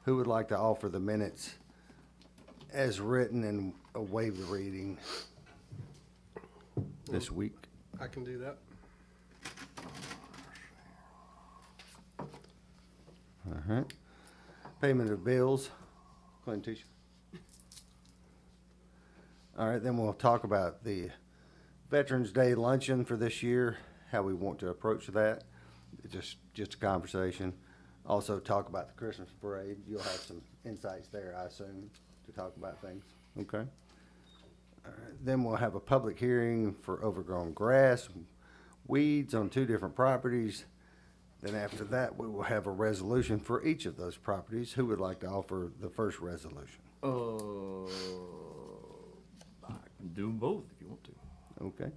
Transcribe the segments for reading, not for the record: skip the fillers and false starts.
Who would like to offer the minutes as written and waive the reading this week? I can do that. All right. Payment of bills. Clint, teacher. All right, then we'll talk about the Veterans Day luncheon for this year, how we want to approach that. Just a conversation. Also talk about the Christmas parade. You'll have some insights there, I assume, to talk about things. Okay. All right. Then we'll have a public hearing for overgrown grass, weeds on 2 different properties. Then after that, we will have a resolution for each of those properties. Who would like to offer the first resolution? I can do them both if you want to. Okay.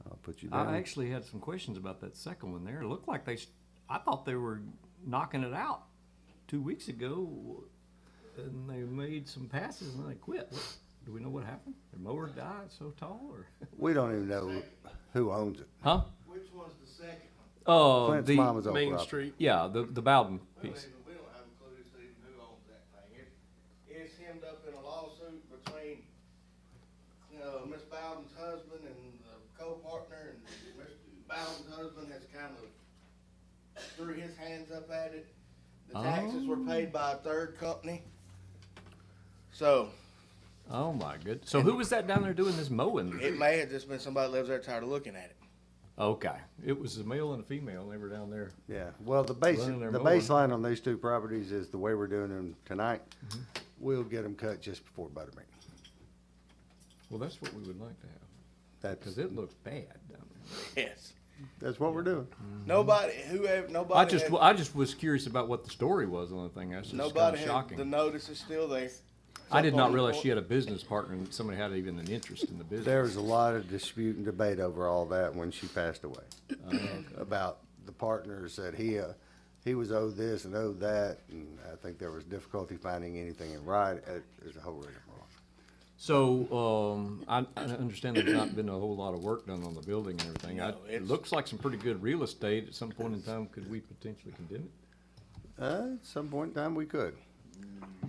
I'll put you down. I actually had some questions about that second one there. It looked like I thought they were knocking it out 2 weeks ago, and they made some passes and then they quit. Do we know what happened? Their mower died so tall, or? We don't even know who owns it. Huh? Which one's the second one? Oh, Clint's the, mama's old Main property. Street. yeah, the Bowden We piece. don't have a clue as to even who owns that thing. It's hemmed up in a lawsuit between, Miss Bowden's husband and the co-partner, and Miss Bowden's husband has kind of threw his hands up at it. The taxes were paid by a third company. So, Oh my goodness. So who was that down there doing this mowing? it may have just been somebody that lives there tired of looking at it. Okay, it was a male and a female, and they were down there. Yeah, well, the Running their mowing. baseline on these 2 properties is the way we're doing them tonight. We'll get them cut just before Buttermilk. Well, that's what we would like to have, That's, because it looks bad down there. Yes. that's what we're doing. Nobody, nobody. I just was curious about what the story was on the thing. That's just kind Nobody of had, shocking. the notice is still there. I did not Up on realize the she had a business partner and somebody had even an interest in the business. There was a lot of dispute and debate over all that when she passed away. About the partners that he was owed this and owed that, and I think there was difficulty finding anything in right. There's a whole rigmarole. So, I understand there's not been a whole lot of work done on the building and everything. No, It it's- looks like some pretty good real estate. At some point in time, could we potentially condemn it? At some point in time, we could.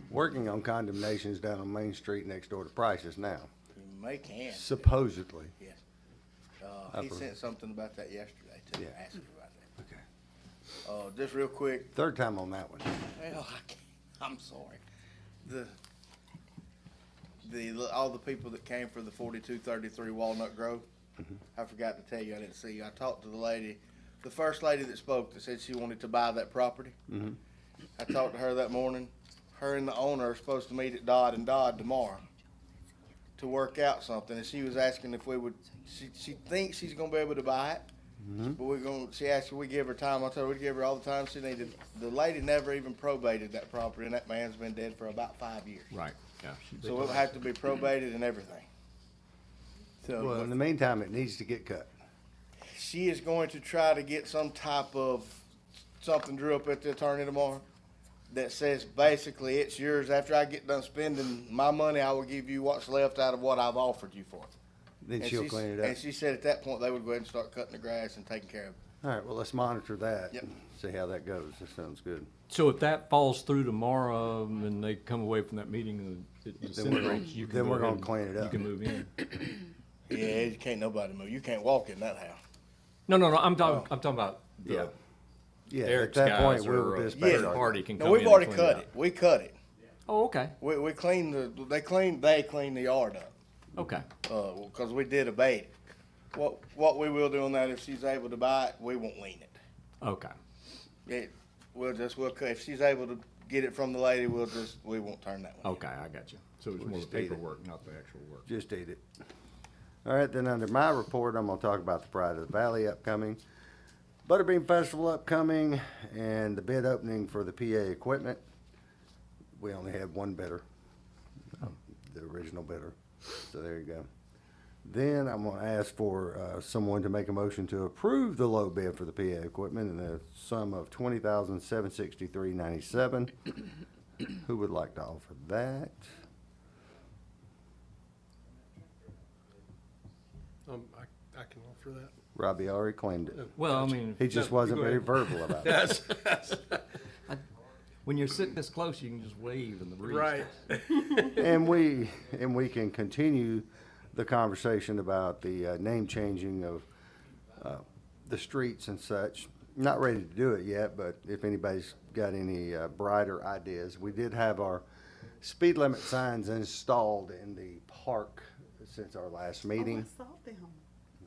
Working on condemnations down on Main Street next door to Price's now, You may can. supposedly. Yes. He Upper- sent something about that yesterday too, Yeah. asking about that. Okay. Just real quick, Third time on that one. well, I'm sorry. All the people that came for the 4233 Walnut Grove, I forgot to tell you, I didn't see you. I talked to the lady, the first lady that spoke that said she wanted to buy that property. I talked to her that morning. Her and the owner are supposed to meet at Dodd and Dodd tomorrow to work out something, and she was asking if we would, she thinks she's gonna be able to buy it. But she asked if we give her time. I told her we'd give her all the time she needed. The lady never even probated that property, and that man's been dead for about 5 years. Right, yeah. So it'll have to be probated and everything. So Well, in the meantime, it needs to get cut. she is going to try to get some type of something drew up at the attorney tomorrow that says basically it's yours. After I get done spending my money, I will give you what's left out of what I've offered you for it. Then And she'll she- clean it up. And she said at that point they would go ahead and start cutting the grass and taking care of it. All right, well, let's monitor that. Yep. And see how that goes. That sounds good. So if that falls through tomorrow and they come away from that meeting and it Then we're gonna- disintegrates, you can then go we're ahead gonna and clean it up. You can move in. Yeah, you can't nobody move. You can't walk in that house. No, I'm talking about Yeah. the Yeah, at Eric's that guys point, we're or a dispatched. third party can come No, in we've already and cut clean it. We cut it. Oh, okay, We cleaned they cleaned the yard up. okay. Cause we did abate it. What we will do on that, if she's able to buy it, we won't lien it. Okay, If she's able to get it from the lady, we won't turn that one. okay, I got you. So it's We'll more the just eat it. paperwork, not the actual work. Just eat it. All right, then under my report, I'm gonna talk about the Pride of the Valley upcoming, Butterbean Festival upcoming, and the bid opening for the PA equipment. We only had one bidder, the original bidder, so there you go. Then I'm gonna ask for, someone to make a motion to approve the low bid for the PA equipment in the sum of $20,763.97. Who would like to offer that? I can offer that. Robbie already claimed it. Well, I mean, He just No, wasn't go very ahead. verbal about it. Yes, when you're sitting this close, you can just wave in the breeze. right. And we can continue the conversation about the name changing of the streets and such. Not ready to do it yet, but if anybody's got any brighter ideas, we did have our speed limit signs installed in the park since our last meeting. Oh, I saw them.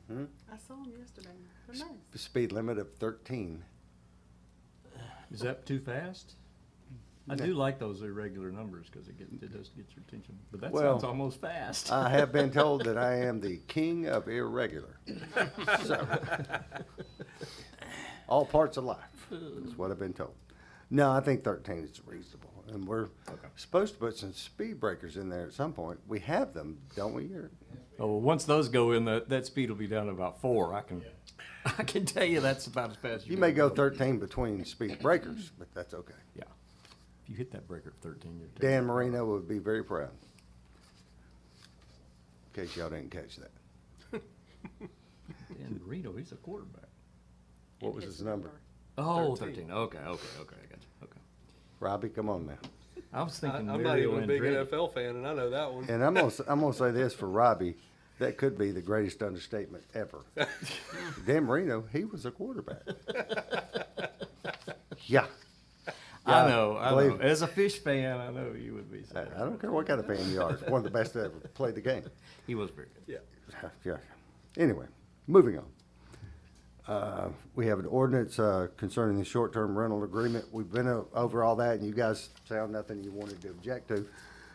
Mhm. I saw them yesterday. They're nice. Speed limit of 13. Is that too fast? I No. do like those irregular numbers because it does get your attention. But that Well, sounds almost fast. I have been told that I am the king of irregular. So, all parts of life is what I've been told. No, I think 13 is reasonable, and we're supposed to put some speed breakers in there at some point. We have them, don't we? Or- Oh, well, once those go in, that speed will be down to about 4. I can tell you that's about as fast as You you're may gonna go 13 between speed breakers, but that's okay. Yeah. If you hit that breaker at 13, you're Dan Marino would be very proud. In case y'all didn't catch that. Dan Marino, he's a quarterback. What was his number? Oh, 13. 13. Okay, I got you. Okay. Robbie, come on now. I was thinking I'm not Mario even a big Andretti. NFL fan, and I know that one. And I'm gonna say this for Robbie, that could be the greatest understatement ever. Dan Marino, he was a quarterback. Yeah. I know. believe me. As a fish fan, I know you would be. I don't care what kind of fan you are. It's one of the best that ever played the game. He was very good. Yeah. Yeah. Anyway, moving on. We have an ordinance concerning the short-term rental agreement. We've been over all that, and you guys found nothing you wanted to object to.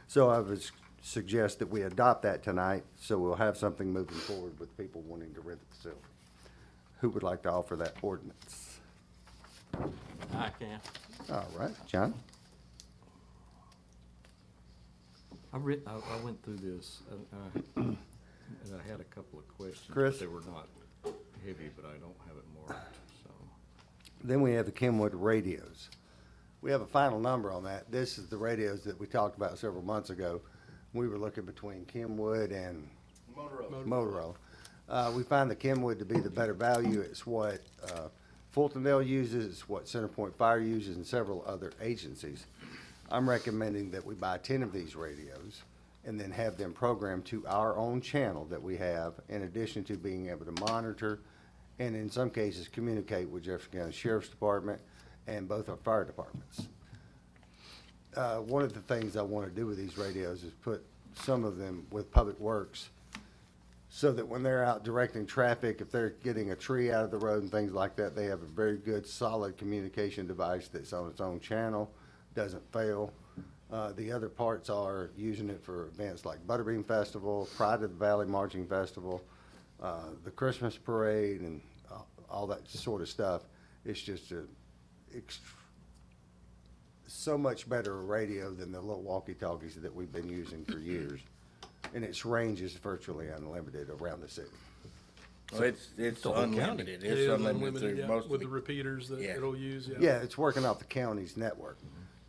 So I would suggest that we adopt that tonight, so we'll have something moving forward with people wanting to rent the facility. Who would like to offer that ordinance? I can. All right, John? I went through this, and I had a couple of questions. Chris? But they were not heavy, but I don't have it marked, so. Then we have the Kenwood radios. We have a final number on that. This is the radios that we talked about several months ago. We were looking between Kenwood and Motorola. We find the Kenwood to be the better value. It's what Fultondale uses, it's what Centerpoint Fire uses, and several other agencies. I'm recommending that we buy 10 of these radios and then have them programmed to our own channel that we have, in addition to being able to monitor and in some cases communicate with Jefferson County Sheriff's Department and both our fire departments. One of the things I want to do with these radios is put some of them with Public Works so that when they're out directing traffic, if they're getting a tree out of the road and things like that, they have a very good, solid communication device that's on its own channel, doesn't fail. The other parts are using it for events like Butterbean Festival, Pride of the Valley Marching Festival, the Christmas Parade, and all that sort of stuff. It's just so much better a radio than the little walkie-talkies that we've been using for years. And its range is virtually unlimited around the city. Well, it's the whole unlimited. It It's is unlimited unlimited, through yeah, most with of the the, repeaters that Yeah. it'll use, yeah. Yeah, it's working off the county's network.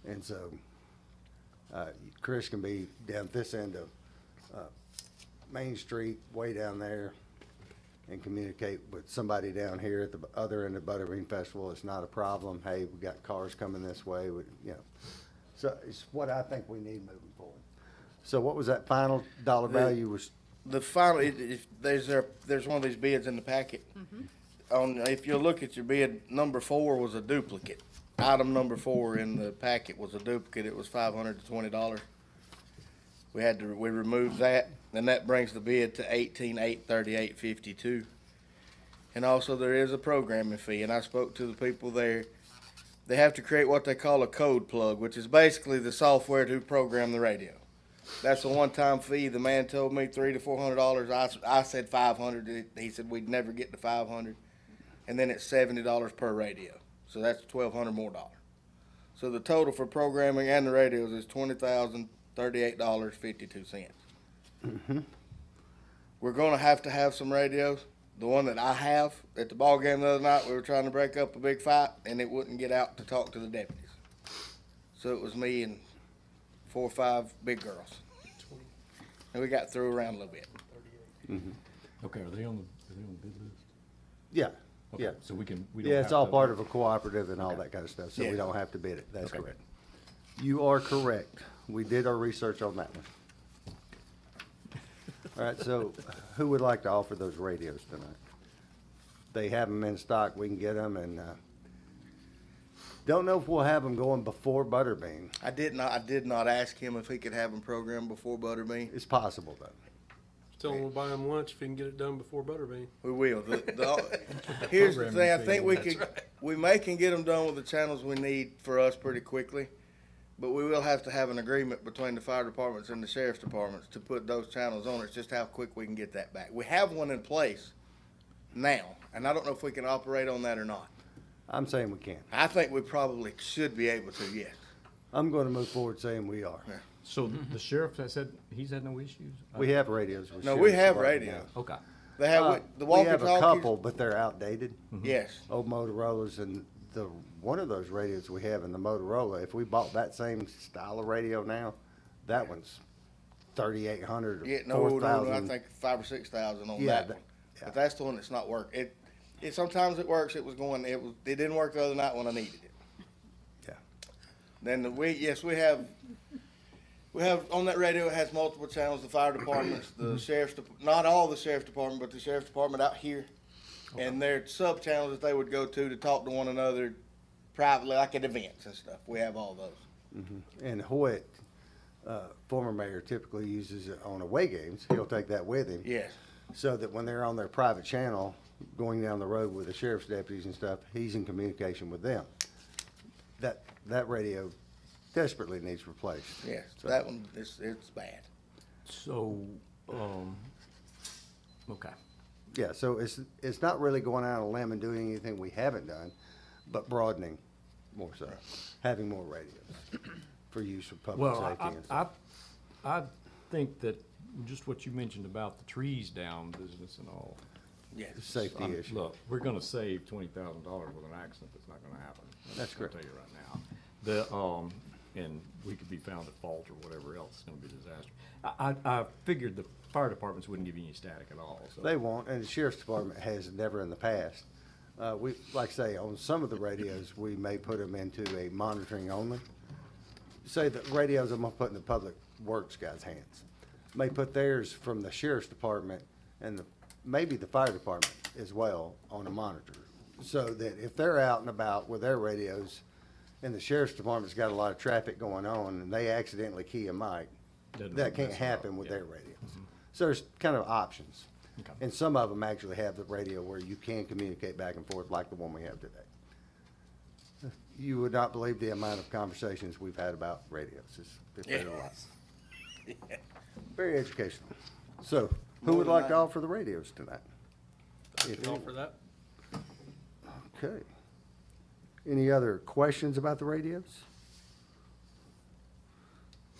And so, Chris can be down this end of, Main Street, way down there, and communicate with somebody down here at the other end of Butterbean Festival. It's not a problem. Hey, we got cars coming this way, So it's what I think we need moving forward. So what was that final dollar value was? the final, if there's one of these bids in the packet. If you look at your bid, number 4 was a duplicate. Item number 4 in the packet was a duplicate. It was $520. We removed that, and that brings the bid to $18,838.52. And also there is a programming fee, and I spoke to the people there. They have to create what they call a code plug, which is basically the software to program the radio. That's a one-time fee. The man told me $300 to $400. I said $500. He said we'd never get to $500. And then it's $70 per radio. So that's $1,200 more dollars. So the total for programming and the radios is $20,038.52. We're gonna have to have some radios. The one that I have at the ball game the other night, we were trying to break up a big fight, and it wouldn't get out to talk to the deputies. So it was me and 4 or 5 big girls, and we got through around a little bit. Okay, are they on the bid list? Yeah, Okay, yeah. So we don't Yeah, it's have all to- part of a cooperative and all Okay. that kind of stuff, so Yeah. we don't have to bid it. That's Okay. correct. You are correct. We did our research on that one. All right, so who would like to offer those radios tonight? They have them in stock, we can get them, and, don't know if we'll have them going before Butterbean. I did not ask him if he could have them programmed before Butterbean. It's possible, though. Tell him we'll buy him lunch if he can get it done before Butterbean. We will. Here's the thing, I think we That's could, we can get them done with the channels we need for us pretty quickly. But we will have to have an agreement between the fire departments and the sheriff's departments to put those channels on. It's just how quick we can get that back. We have one in place now, and I don't know if we can operate on that or not. I'm saying we can. I think we probably should be able to, yes. I'm gonna move forward saying we are. So the sheriff has said, he's had no issues? We have radios with No, we sheriff's have department radios. now. Okay. They have, the We have a walkie-talkies. couple, but they're outdated. Yes. Old Motorola's, and one of those radios we have in the Motorola, if we bought that same style of radio now, that one's 3,800 Yeah, or no, 4,000. I think 5,000 or 6,000 on Yeah, that that- one. yeah. But that's the one that's not working. It sometimes it works. It didn't work the other night when I needed it. Yeah. Then we have on that radio, it has multiple channels, the fire departments, the sheriff's, not all the sheriff's department, but the sheriff's department out here. And their sub channels that they would go to talk to one another privately, like at events and stuff. We have all those. And Hoyt, former mayor, typically uses it on away games. He'll take that with him. Yes. So that when they're on their private channel, going down the road with the sheriff's deputies and stuff, he's in communication with them. That radio desperately needs replaced. Yes. So- That one, it's bad. So, okay. Yeah, so it's not really going out on a limb and doing anything we haven't done, but broadening more so, having more radios for use for public Well, safety and stuff. I think that just what you mentioned about the trees down business and all. Yes. Safety issue. Look, we're gonna save $20,000 with an accident that's not gonna happen. That's I'll correct. tell you right now. And we could be found at fault or whatever else, it's gonna be a disaster. I figured the fire departments wouldn't give you any static at all, so. They won't, and the sheriff's department has never in the past. Like I say, on some of the radios, we may put them into a monitoring only. Say the radios I'm gonna put in the public works guys' hands. May put theirs from the sheriff's department and maybe the fire department as well on a monitor. So that if they're out and about with their radios and the sheriff's department's got a lot of traffic going on and they accidentally key a mic, Doesn't that can't mess it up, happen with yeah. their radios. So there's kind of options. Okay. And some of them actually have the radio where you can communicate back and forth like the one we have today. You would not believe the amount of conversations we've had about radios. It's been a lot. Very educational. So, who More would than like to that. offer the radios tonight? I If can any- offer that. Okay. Any other questions about the radios?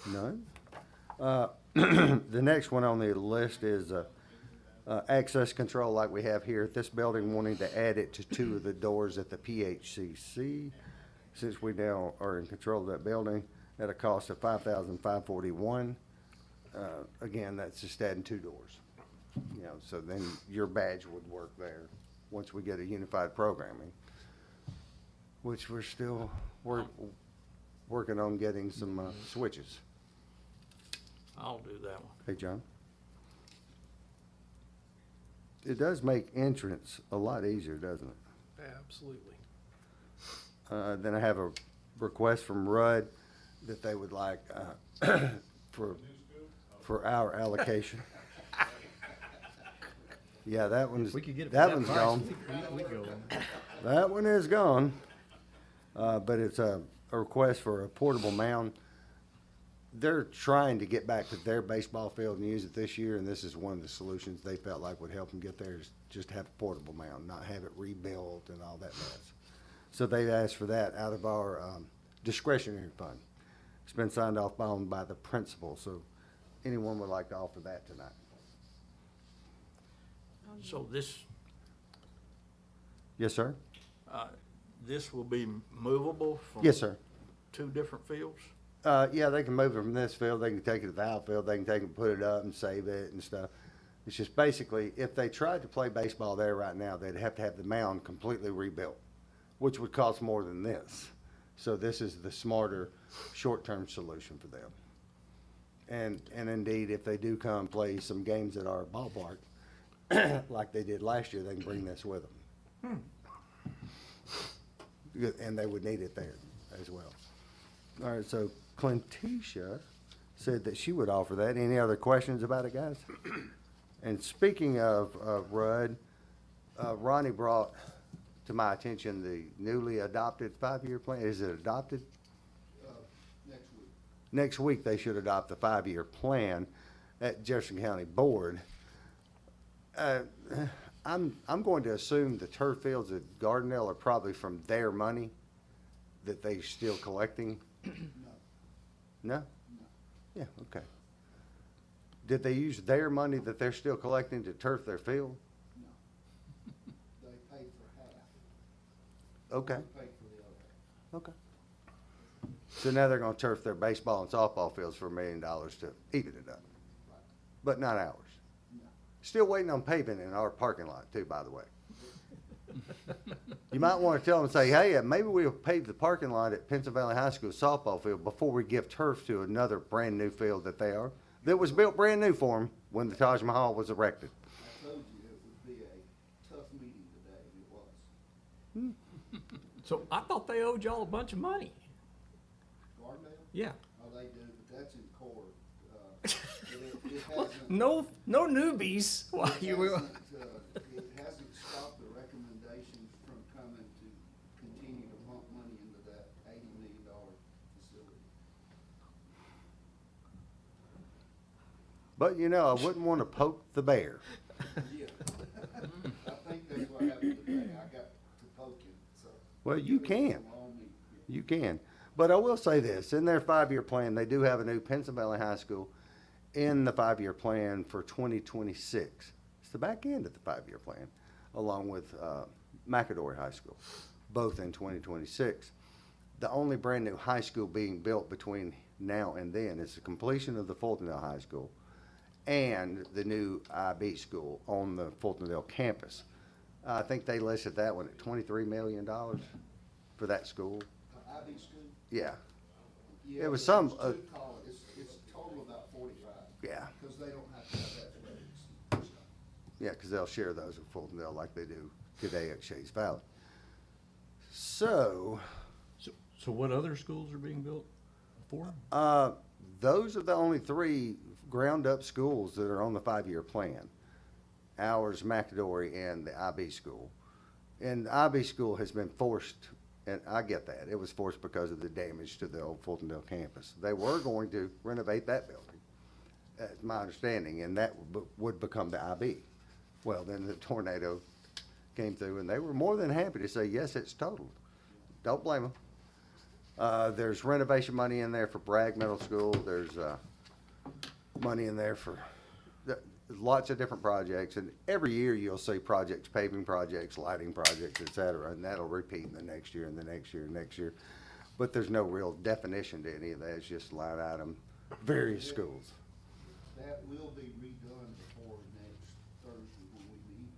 None? The next one on the list is access control like we have here at this building, wanting to add it to two of the doors at the PHCC. Since we now are in control of that building at a cost of $5,541. Again, that's just adding two doors. You know, so then your badge would work there once we get a unified programming, which we're still working on getting some switches. I'll do that one. Hey, John? It does make entrance a lot easier, doesn't it? Absolutely. Then I have a request from Rudd that they would like for our allocation. Yeah, that one's, We could get it for that that one's price. gone. We go. That one is gone. But it's a request for a portable mound. They're trying to get back to their baseball field and use it this year, and this is one of the solutions they felt like would help them get there, is just have a portable mound, not have it rebuilt and all that mess. So they asked for that out of our discretionary fund. It's been signed off on by the principal, so anyone would like to offer that tonight? So this, Yes, sir? this will be movable from Yes, sir. two different fields? Yeah, they can move it from this field, they can take it to the outfield, they can take it and put it up and save it and stuff. It's just basically, if they tried to play baseball there right now, they'd have to have the mound completely rebuilt, which would cost more than this. So this is the smarter, short-term solution for them. And indeed, if they do come play some games at our ballpark, like they did last year, they can bring this with them. And they would need it there as well. All right, so Clintisha said that she would offer that. Any other questions about it, guys? And speaking of Rudd, Ronnie brought to my attention the newly adopted 5-year plan. Is it adopted? Next week. Next week, they should adopt the 5-year plan at Jefferson County Board. I'm going to assume the turf fields at Gardendale are probably from their money that they're still collecting. No? Yeah, okay. Did they use their money that they're still collecting to turf their field? No. They paid for half. Okay, We paid for the other half. okay. So now they're gonna turf their baseball and softball fields for $1 million to even it up, Right. but not ours. No. Still waiting on paving in our parking lot too, by the way. You might wanna tell them, say, hey, maybe we'll pave the parking lot at Pennsylvania High School softball field before we give turf to another brand-new field that was built brand new for them when the Taj Mahal was erected. I told you it would be a tough meeting today, and it was. So I thought they owed y'all a bunch of money. Gardendale? Yeah. Oh, they do, but that's in court. It hasn't. No newbies. Why you were? It hasn't stopped the recommendations from coming to continue to pump money into that $80 million facility. But you know, I wouldn't wanna poke the bear. Yeah. I think that's what happened today. I got to poke him, so. Well, you It was a can. long meeting. You can. But I will say this, in their 5-year plan, they do have a new Pennsylvania High School in the 5-year plan for 2026. It's the back end of the 5-year plan, along with McAdory High School, both in 2026. The only brand-new high school being built between now and then is the completion of the Fultondale High School and the new IB school on the Fultondale campus. I think they listed that one at $23 million for that school. IB school? Yeah, Yeah, It was but some, there's two colleges. It's total about 45. yeah. Because they don't have to have that credits. Yeah, because they'll share those with Fultondale like they do today at Shays Valley. So, So what other schools are being built for? those are the only 3 ground-up schools that are on the 5-year plan. Ours, McAdory, and the IB school. And the IB school has been forced, and I get that, it was forced because of the damage to the old Fultondale campus. They were going to renovate that building, that's my understanding, and that would become the IB. Well, then the tornado came through, and they were more than happy to say, yes, it's totaled. Don't blame them. There's renovation money in there for Bragg Middle School. There's money in there for lots of different projects. And every year you'll see projects, paving projects, lighting projects, et cetera. And that'll repeat in the next year and the next year and next year. But there's no real definition to any of that. It's just line item, various schools. That will be redone before next Thursday when we meet.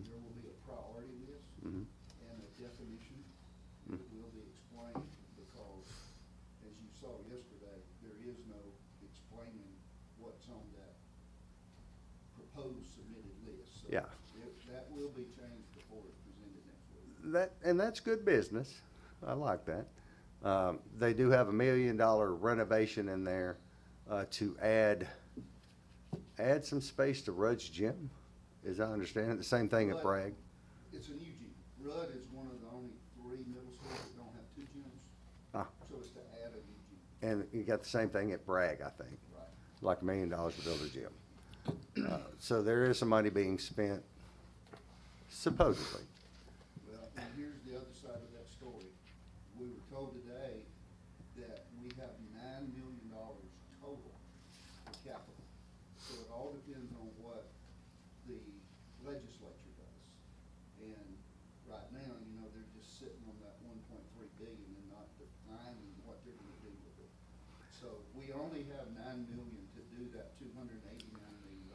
There will be a priority list Mhm. and a definition that will be explained because, as you saw yesterday, there is no explaining what's on that proposed submitted list. So Yeah. that will be changed before it's presented next week. And that's good business. I like that. They do have $1 million renovation in there to add some space to Rudd's Gym, as I understand it. The same thing at Rudd. Bragg. It's a new gym. Rudd is one of the only 3 middle schools that don't have 2 gyms. Ah. So it's to add a new gym. And you got the same thing at Bragg, I think. Right. Like $1 million to build a gym. So there is some money being spent, supposedly. Well, and here's the other side of that story. We were told today that we have $9 million total for capital. So it all depends on what the legislature does. And right now, they're just sitting on that 1.3 billion and not defining what they're gonna do with it. So we only have 9 million to do that $289 million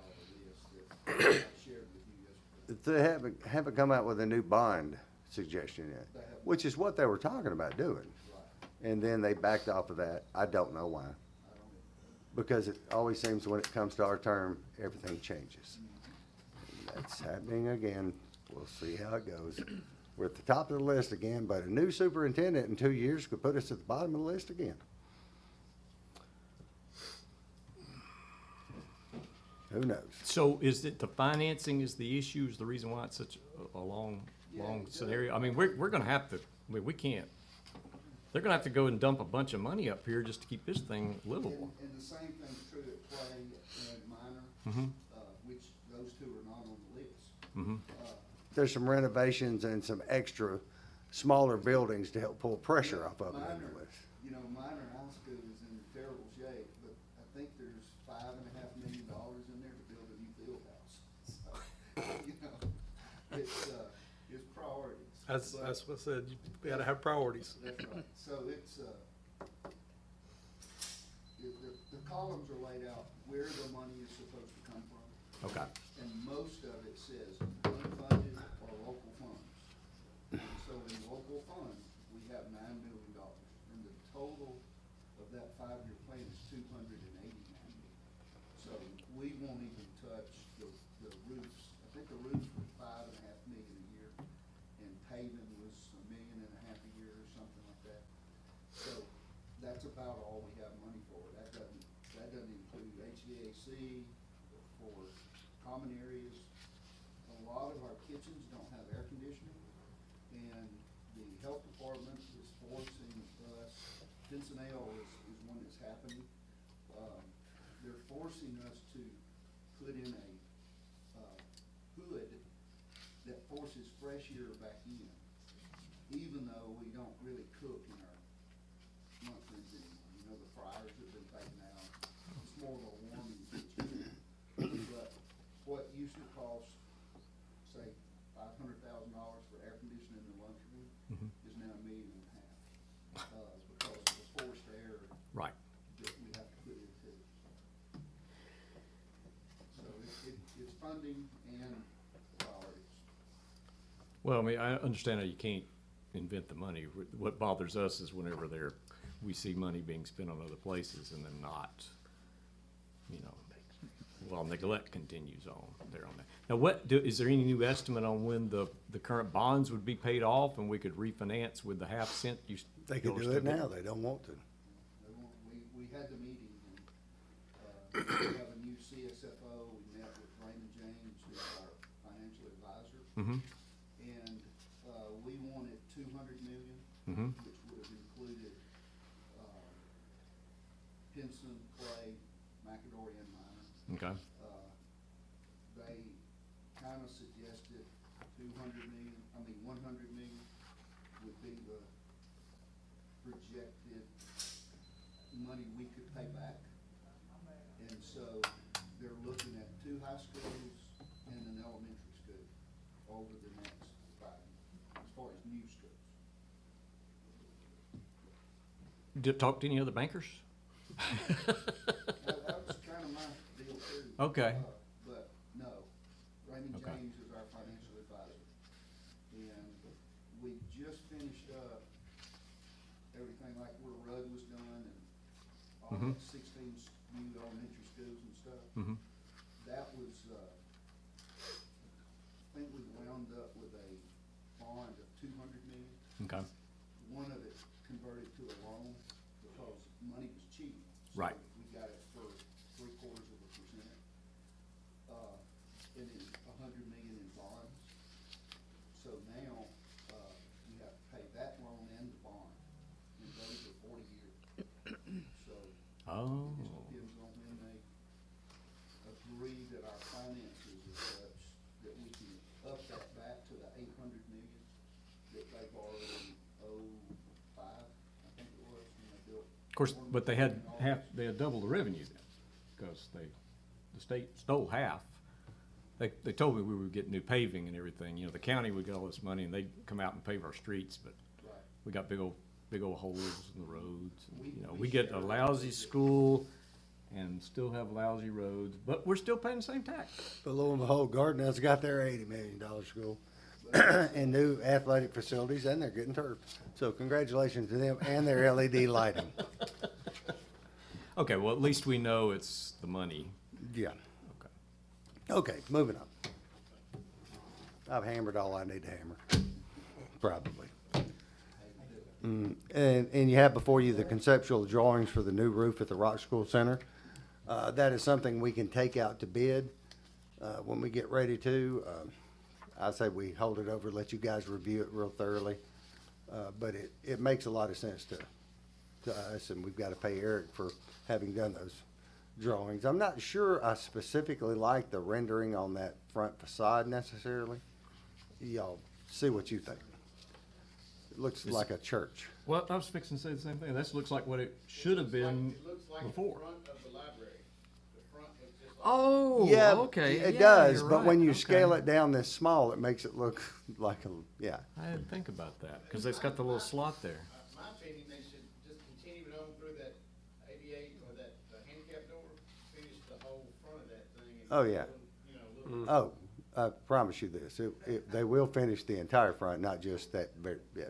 list that shared with you yesterday. They haven't come out with a new bond suggestion yet, They haven't. which is what they were talking about doing. Right. And then they backed off of that. I don't know why. I don't know. Because it always seems when it comes to our term, everything changes. That's happening again. We'll see how it goes. We're at the top of the list again, but a new superintendent in 2 years could put us at the bottom of the list again. Who knows? So is it the financing is the issue, is the reason why it's such a long Yeah, scenario? I mean, we're gonna have to, I mean, we can't, they're gonna have to go and dump a bunch of money up here just to keep this thing livable. And the same thing's true at Clay and Minor, Mhm. which those two are not on the list. Mhm. There's some renovations and some extra smaller buildings to help pull pressure off of it. on the Minor, list. you know, Minor High School is in terrible shape, but I think there's $5.5 million in there to build a new field house. So, you know, it's priorities. That's, But- that's what I said, you gotta have priorities. That's right. So it's, the columns are laid out where the money is supposed to come from. Okay. And most of it says unfunded or local funds. And so in local funds, we have $9 million. And the total of that 5-year plan is $289 million. So we won't even touch the roofs. I think the roofs were $5.5 million a year, and paving was $1.5 million a year or something like that. So that's about all we have money for. That doesn't include HVAC for common areas. A lot of our kitchens don't have air conditioning, and the health department is forcing us, Pincinel is one that's happening. They're forcing us to put in a, hood that forces fresh air back in, even though we don't really cook in our lunchrooms anymore. You know, the fryers have been taken out. It's more of a warming kitchen. But what used to cost, say, $500,000 for air conditioning in the lunchroom is now $1.5 million, because of the forced air Right. that we have to put into. So it's funding and priorities. Well, I mean, I understand that you can't invent the money. What bothers us is whenever we see money being spent on other places and then not, you know, while neglect continues on there on that. Now, is there any new estimate on when the current bonds would be paid off and we could refinance with the half cent you? They could do it now. They don't want to. They won't, we had the meeting, and, we have a new CSFO, we met with Raymond James, who's our financial advisor. Mm-hmm. And, we wanted $200 million, Mm-hmm. which would have included, Pinson, Clay, McAdory, and Minor. Okay. They kinda suggested 100 million would be the projected money we could pay back. And so they're looking at 2 high schools and an elementary school over the next 5 years, as far as new schools. Did talk to any other bankers? That was kinda my deal too. Okay. But no, Raymond Okay. James is our financial advisor. And we just finished up everything like where Rudd was done and all Mhm. that 16 new elementary schools and stuff. Mm-hmm. That was, I think we wound up with a bond of 200 million. Okay. One of it converted to a loan because money was cheap. So Right. we got it for 0.75%. And then 100 million in bonds. So now, we have to pay that loan and the bond, and those are 40 years. So Oh. it just depends on when they agree that our finances are such that we can up that back to the 800 million that they borrowed in 2005, I think it was, when they built. Of course, but they had $1 they had double the revenue then, because the state stole half. They told me we would get new paving and everything, you know, the county would get all this money and they'd come out and pave our streets, but Right. we got big old holes in the roads. And, you know, We we get a share- lousy school and still have lousy roads, but we're still paying the same tax. But lo and behold, Gardner's got their $80 million school and new athletic facilities, and they're getting turf. So congratulations to them and their LED lighting. Okay, well, at least we know it's the money. Yeah. Okay. Okay, moving on. I've hammered all I need to hammer, probably. And you have before you the conceptual drawings for the new roof at the Rock School Center. That is something we can take out to bid when we get ready to. I say we hold it over, let you guys review it real thoroughly. But it makes a lot of sense to us, and we've got to pay Eric for having done those drawings. I'm not sure I specifically like the rendering on that front facade necessarily. Y'all see what you think. It looks like a church. Well, I was fixing to say the same thing. This looks like what it should have been It looks like before. the front of the library. The front is just like. Oh, Yeah, okay. it Yeah, does, you're but when right. you Okay. scale it down this small, it makes it look like a, yeah. I didn't think about that, because it's got the little slot there. My opinion, they should just continue it on through that 88 or that handicap door, finish the whole front of that thing. And Oh, yeah. You know, look. Oh, I promise you this, they will finish the entire front, not just that very, yeah.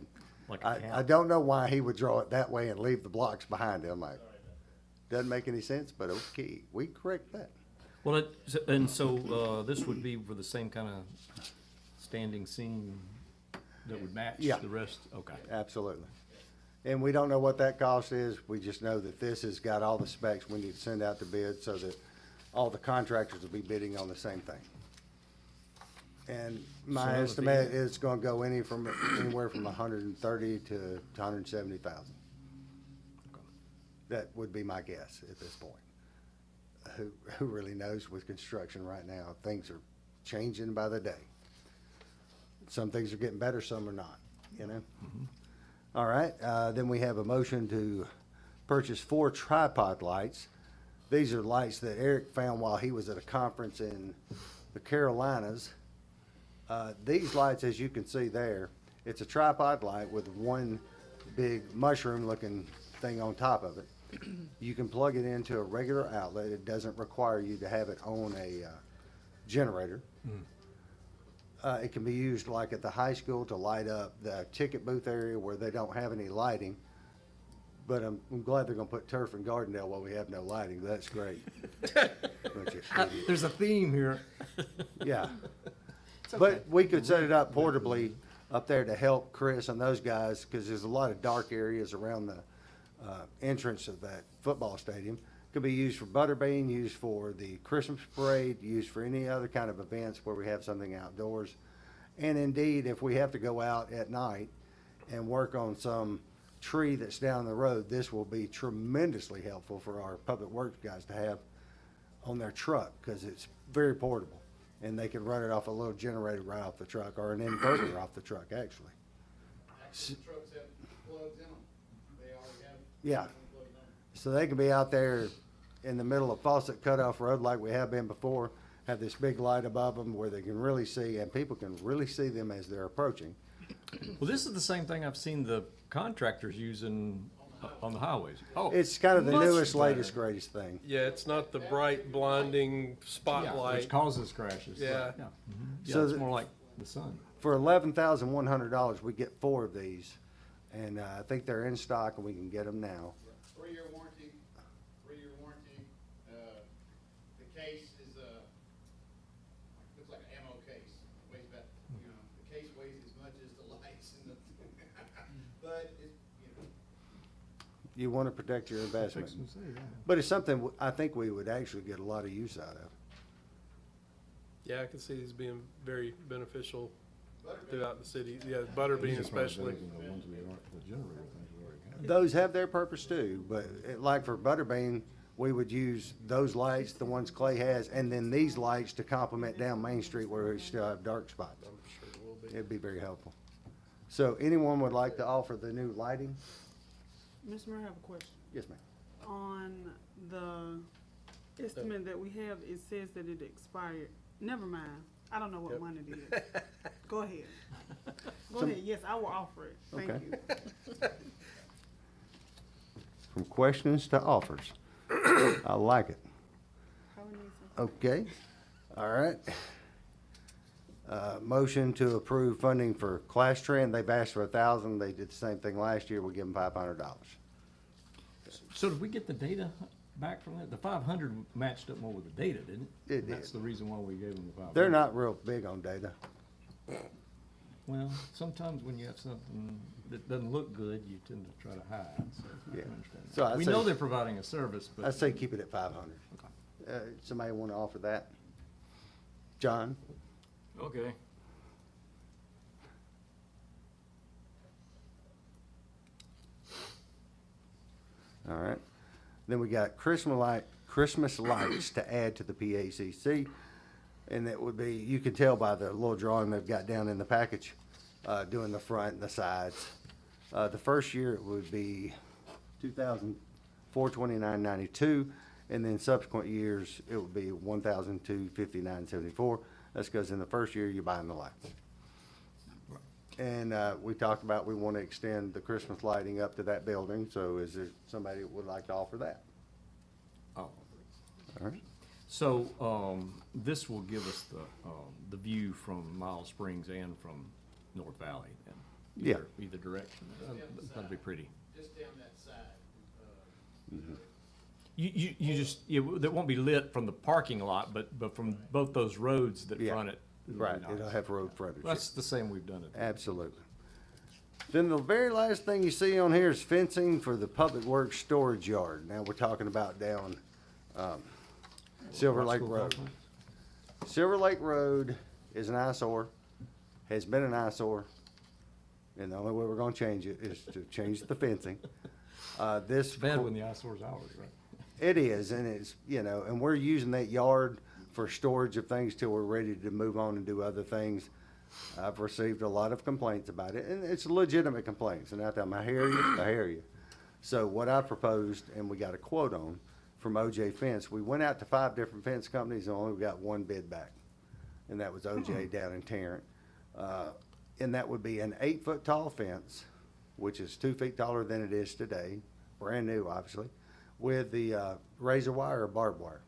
Like a I cap. don't know why he would draw it that way and leave the blocks behind him, like, doesn't make any sense, but okay, we correct that. Well, and so, this would be for the same kind of standing seam that would match Yeah. the rest? Okay. Absolutely. And we don't know what that cost is, we just know that this has got all the specs we need to send out to bid so that all the contractors will be bidding on the same thing. And my So estimate is gonna go anywhere from 130 to 170,000. That would be my guess at this point. Who really knows with construction right now? Things are changing by the day. Some things are getting better, some are not, you know? All right, then we have a motion to purchase 4 tripod lights. These are lights that Eric found while he was at a conference in the Carolinas. These lights, as you can see there, it's a tripod light with one big mushroom-looking thing on top of it. You can plug it into a regular outlet. It doesn't require you to have it on a generator. It can be used like at the high school to light up the ticket booth area where they don't have any lighting. But I'm glad they're gonna put turf in Gardendale while we have no lighting. That's great. Bunch of idiots. There's a theme here. Yeah. But we could set it up portably up there to help Chris and those guys, because there's a lot of dark areas around the entrance of that football stadium. Could be used for Butterbean, used for the Christmas parade, used for any other kind of events where we have something outdoors. And indeed, if we have to go out at night and work on some tree that's down the road, this will be tremendously helpful for our public works guys to have on their truck, because it's very portable. And they can run it off a little generator right off the truck, or an inverter off the truck, actually. Actually, the trucks have plugs in them. They already have. Yeah. plugs in 'em. So they can be out there in the middle of Fawcett Cutoff Road like we have been before, have this big light above them where they can really see, and people can really see them as they're approaching. Well, this is the same thing I've seen the contractors using on the highways. Oh, It's kind of the much newest, better. latest, greatest thing. Yeah, it's not the bright blinding Yeah, spotlight. which causes crashes. Yeah. Yeah, So it's the- more like the sun. For $11,100, we get 4 of these, and I think they're in stock and we can get them now. 3-year warranty, 3-year warranty. The case is, looks like an ammo case. Weighs about, the case weighs as much as the lights and the, but it, You want to protect your investment. Fixing to say, yeah. But it's something I think we would actually get a lot of use out of. Yeah, I can see these being very beneficial Butterbean. throughout the city. Yeah, Butterbean especially. Those have their purpose too, but like for Butterbean, we would use those lights, the ones Clay has, and then these lights to complement down Main Street where we still have dark spots. I'm sure it will be. It'd be very helpful. So anyone would like to offer the new lighting? Mr. Mayor, I have a question. Yes, ma'am. On the estimate that we have, it says that it expired. Never mind. I don't know what Yep. one it is. Go ahead. Go Some- ahead. Yes, I will offer it. Thank Okay. you. From questions to offers. I like it. Howard needs some- Okay, all right. Motion to approve funding for Class Trend. They've asked for 1,000. They did the same thing last year. We give them $500. So did we get the data back from that? The 500 matched up more with the data, didn't it? It That's did. the reason why we gave them the 500. They're not real big on data. Well, sometimes when you have something that doesn't look good, you tend to try to hide, so I Yeah. can understand that. So I'd We say- know they're providing a service, but. I say keep it at 500. Okay. Somebody want to offer that? John? Okay. All right. Then we got Christmas lights to add to the PACC. And that would be, you can tell by the little drawing they've got down in the package, doing the front and the sides. The first year it would be $2,429.92, and then subsequent years it would be $1,259.74. That's because in the first year you're buying the lights. And we talked about we want to extend the Christmas lighting up to that building, so is there somebody that would like to offer that? Oh. All right. So, this will give us the view from Miles Springs and from North Valley, and Yeah. either direction. That'd be pretty. Just down that side. You just, that won't be lit from the parking lot, but from both those roads that Yeah. front it. it'll be Right, nice. it'll have road frontage. That's the same we've done it. Absolutely. Then the very last thing you see on here is fencing for the Public Works storage yard. Now we're talking about down, Silver Lake Road. Silver Lake Road is an eyesore, has been an eyesore, and the only way we're gonna change it is to change the fencing. This. It's bad when the eyesore's ours, right? It is, and it's, and we're using that yard for storage of things till we're ready to move on and do other things. I've received a lot of complaints about it, and it's legitimate complaints, and I tell them, I hear you. So what I proposed, and we got a quote on, from OJ Fence, we went out to 5 different fence companies and only got one bid back, and that was OJ down in Tarrant. And that would be an 8-foot tall fence, which is 2 feet taller than it is today, brand new, obviously, with the razor wire or barbed wire?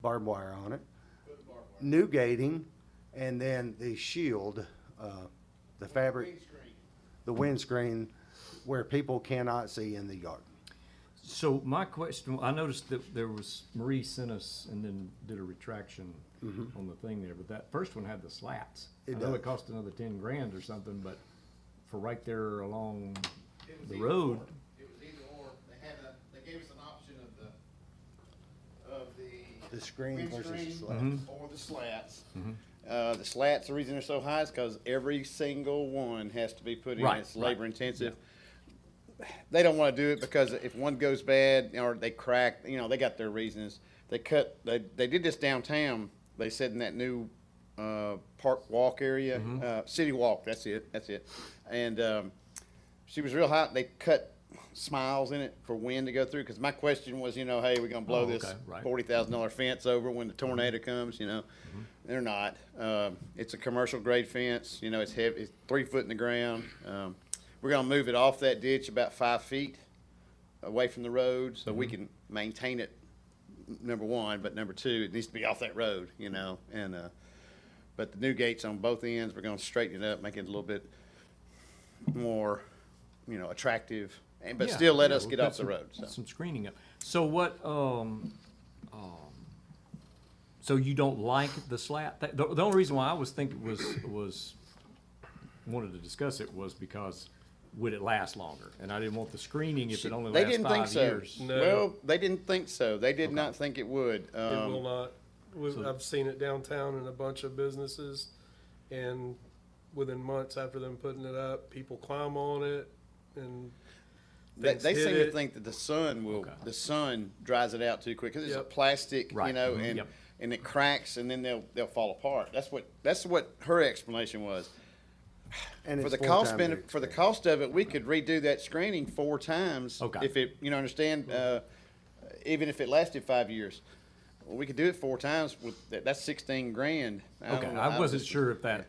Barbed wire on it. New gating, and then the shield, the fabric, the windscreen, where people cannot see in the yard. So my question, I noticed that there was, Marie sent us and then did a retraction on the thing there, but that first one had the slats. It I know does. it cost another 10 grand or something, but for right there along It was the either road, or. It was either or. They gave us an option of The screen versus the windscreen slats. or the slats. The slats, the reason they're so high is because every single one has to be put in. Right, It's right. labor intensive. They don't want to do it because if one goes bad or they crack, they got their reasons. They did this downtown. They said in that new park walk area, city walk. That's it. And she was real hot. They cut smiles in it for wind to go through. Because my question was, hey, we're gonna blow Oh, this okay, right. $40,000 fence over when the tornado comes. They're not. It's a commercial grade fence. It's heavy. It's 3 foot in the ground. We're gonna move it off that ditch about 5 feet away from the road so we can maintain it. Number one, but number two, it needs to be off that road. And but the new gates on both ends, we're gonna straighten it up, make it a little bit more, attractive, but yeah, still let yeah, us we'll get put off the road. So. some screening up. So what, so you don't like the slat? The only reason why I was thinking wanted to discuss it was because would it last longer? And I didn't want the screening if it only They lasts didn't think 5 so. years. No. Well, they didn't think so. They did not think it would. It will not. So- I've seen it downtown in a bunch of businesses, and within months after them putting it up, people climb on it, and They things hit seem to it. think that the sun dries it out too quick because it's a Yep. plastic, Right. Mhm. Yep. and it cracks and then they'll fall apart. That's what her explanation was. And For it's the 4 cost times benefit, for the experience. cost of it, we could redo that screening 4 times. Okay. If it, understand, even if it lasted 5 years, we could do it 4 times with that's 16 grand. Okay, don't know. I wasn't just- sure if that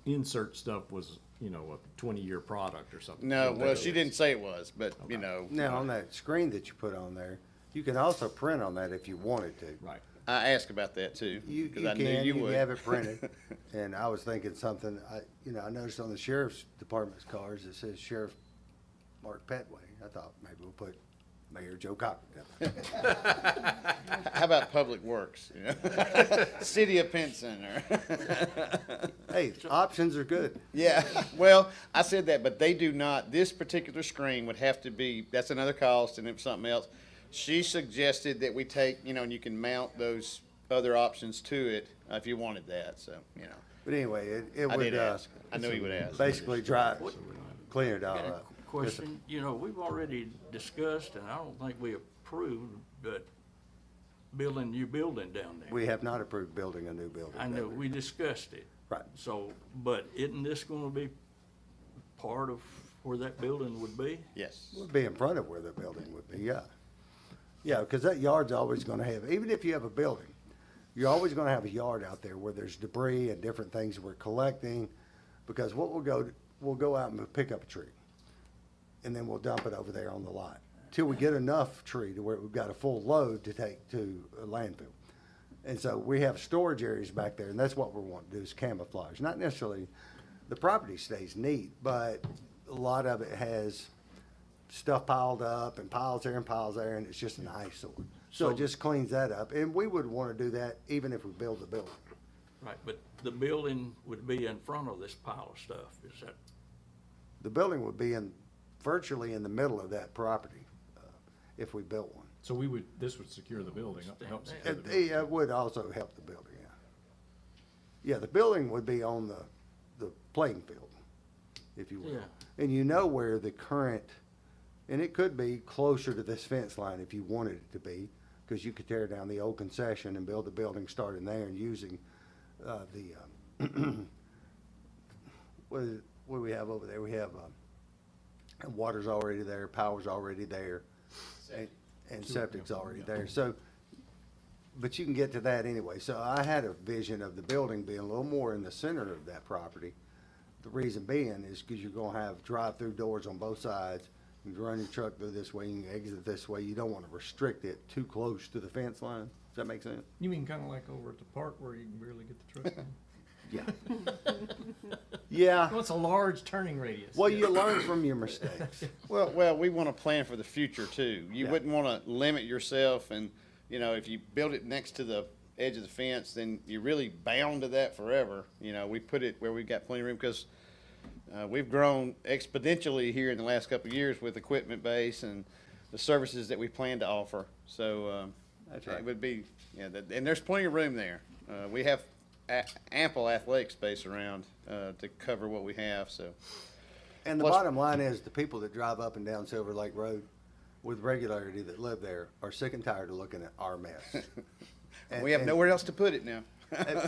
insert stuff was, a 20-year product or something. No, Didn't well, think she it didn't say it was, but Now, on that screen that you put on there, You can also print on that if you wanted to. Right. I asked about that too, You because I knew can, you you would. have it printed, and I was thinking something, I noticed on the sheriff's department's cars, it says Sheriff Mark Petway. I thought maybe we'll put Mayor Joe Cochran down there. How about Public Works, you know? City of Penn Center. Hey, options are good. Yeah, well, I said that, but they do not, this particular screen would have to be, that's another cost and it's something else. She suggested that we take, you know, and you can mount those other options to it, if you wanted that, so, you know. But anyway, it I would, did ask. I knew he would ask. basically clean it all Got a up. question, you know, we've already discussed, and I don't think we approved, but building new building down there. We have not approved building a new building. I know, we discussed it. Right. So, but isn't this gonna be part of where that building would be? Yes. Would be in front of where the building would be, yeah. Yeah, because that yard's always gonna have, even if you have a building, you're always gonna have a yard out there where there's debris and different things we're collecting. Because what we'll go out and we'll pick up a tree, and then we'll dump it over there on the lot, till we get enough tree to where we've got a full load to take to a landfill. And so we have storage areas back there, and that's what we're wanting to do is camouflage. Not necessarily, the property stays neat, but a lot of it has stuff piled up and piles there and piles there, and it's just an eyesore. So it just cleans that up, and we would want to do that even if we build the building. Right, but the building would be in front of this pile of stuff, is that? The building would be virtually in the middle of that property, if we built one. So this would secure the building, help secure the building. It would also help the building, yeah. Yeah, the building would be on the playing field, if you will. Yeah. And you know where the current, and it could be closer to this fence line if you wanted it to be, because you could tear down the old concession and build the building starting there and using what do we have over there? We have, water's already there, power's already there, and septic's already there. So, but you can get to that anyway. So I had a vision of the building being a little more in the center of that property. The reason being is because you're gonna have drive-through doors on both sides. You can run your truck through this way, you can exit this way. You don't wanna restrict it too close to the fence line. Does that make sense? You mean kinda like over at the park where you can barely get the truck in? Yeah. Yeah. Well, it's a large turning radius. Well, you learn from your mistakes. Well, we want to plan for the future too. You Yeah. wouldn't want to limit yourself, and you know, if you build it next to the edge of the fence, then you're really bound to that forever. You know, we put it where we've got plenty of room because we've grown exponentially here in the last couple of years with equipment base and the services that we plan to offer. So That's right. it would be, and there's plenty of room there. We have ample athletic space around to cover what we have. So. And the Plus- bottom line is, the people that drive up and down Silver Lake Road with regularity that live there are sick and tired of looking at our mess. And- We have and- nowhere else to put it now.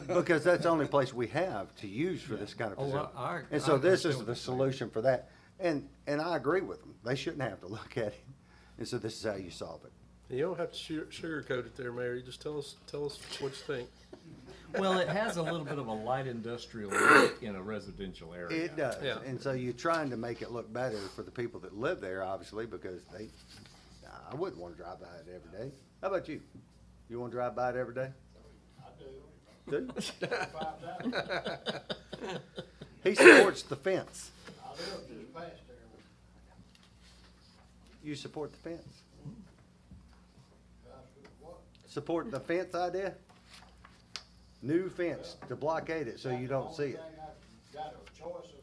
Because that's the only place we have to use for this kind of Oh, facility. I And so this understand is what the you're saying. solution for that. And I agree with them. They shouldn't have to look at it. And so this is how you solve it. You don't have to sugarcoat it there, Mary. Just tell us what you think. Well, it has a little bit of a light industrial look in a residential area. It does. Yeah. And so you're trying to make it look better for the people that live there, obviously, because I wouldn't want to drive by it every day. How about you? You want to drive by it every day? I do. Do? He supports the fence. I live just past there. You support the fence? What? Support the fence idea? New fence to blockade it so you don't see it. Got a choice of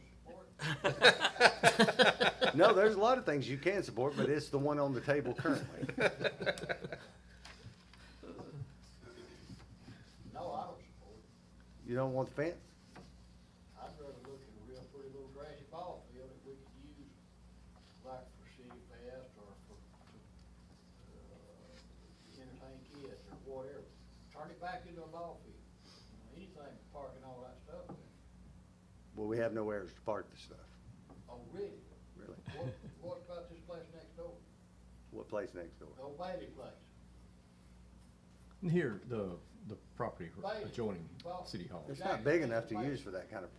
support. No, there's a lot of things you can support, but it's the one on the table currently. No, I don't support it. You don't want the fence? I'd rather look at a real pretty little grassy ball field that we could use, like for City Fest or for, entertain kids or whatever. Turn it back into a ball field. Anything, parking all that stuff there. Well, we have nowhere to park the stuff. Oh, really? Really? What about this place next door? What place next door? The old Bailey place? Here, the property Right. adjoining Well, City Hall. It's not big enough to use for that kind of,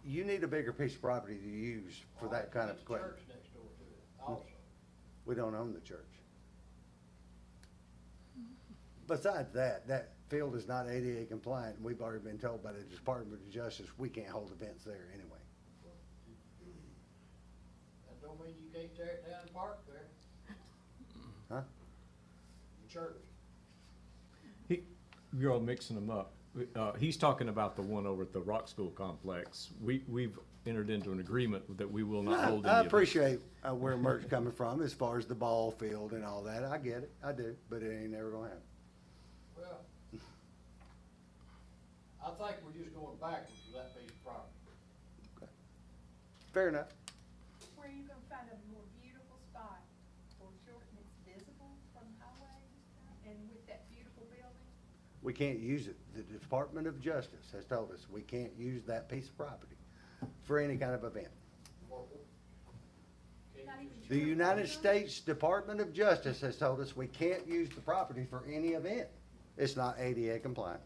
you need a bigger piece of property to use for that kind of There's a equipment. church next door to it also. We don't own the church. Besides that, that field is not ADA compliant, and we've already been told by the Department of Justice, we can't hold events there anyway. That don't mean you can't tear it down and park there. Huh? Church. You're all mixing them up. He's talking about the one over at the Rock School complex. We've entered into an agreement that we will not hold any I of it. appreciate where Mert's coming from as far as the ball field and all that. I get it, I do, but it ain't never gonna happen. Well, I think we're just going backwards with that piece of property. Fair enough. Where are you gonna find a more beautiful spot for children that's visible from the highway and with that beautiful building? We can't use it. The Department of Justice has told us we can't use that piece of property for any kind of event. Not even The children United playground? States Department of Justice has told us we can't use the property for any event. It's not ADA compliant.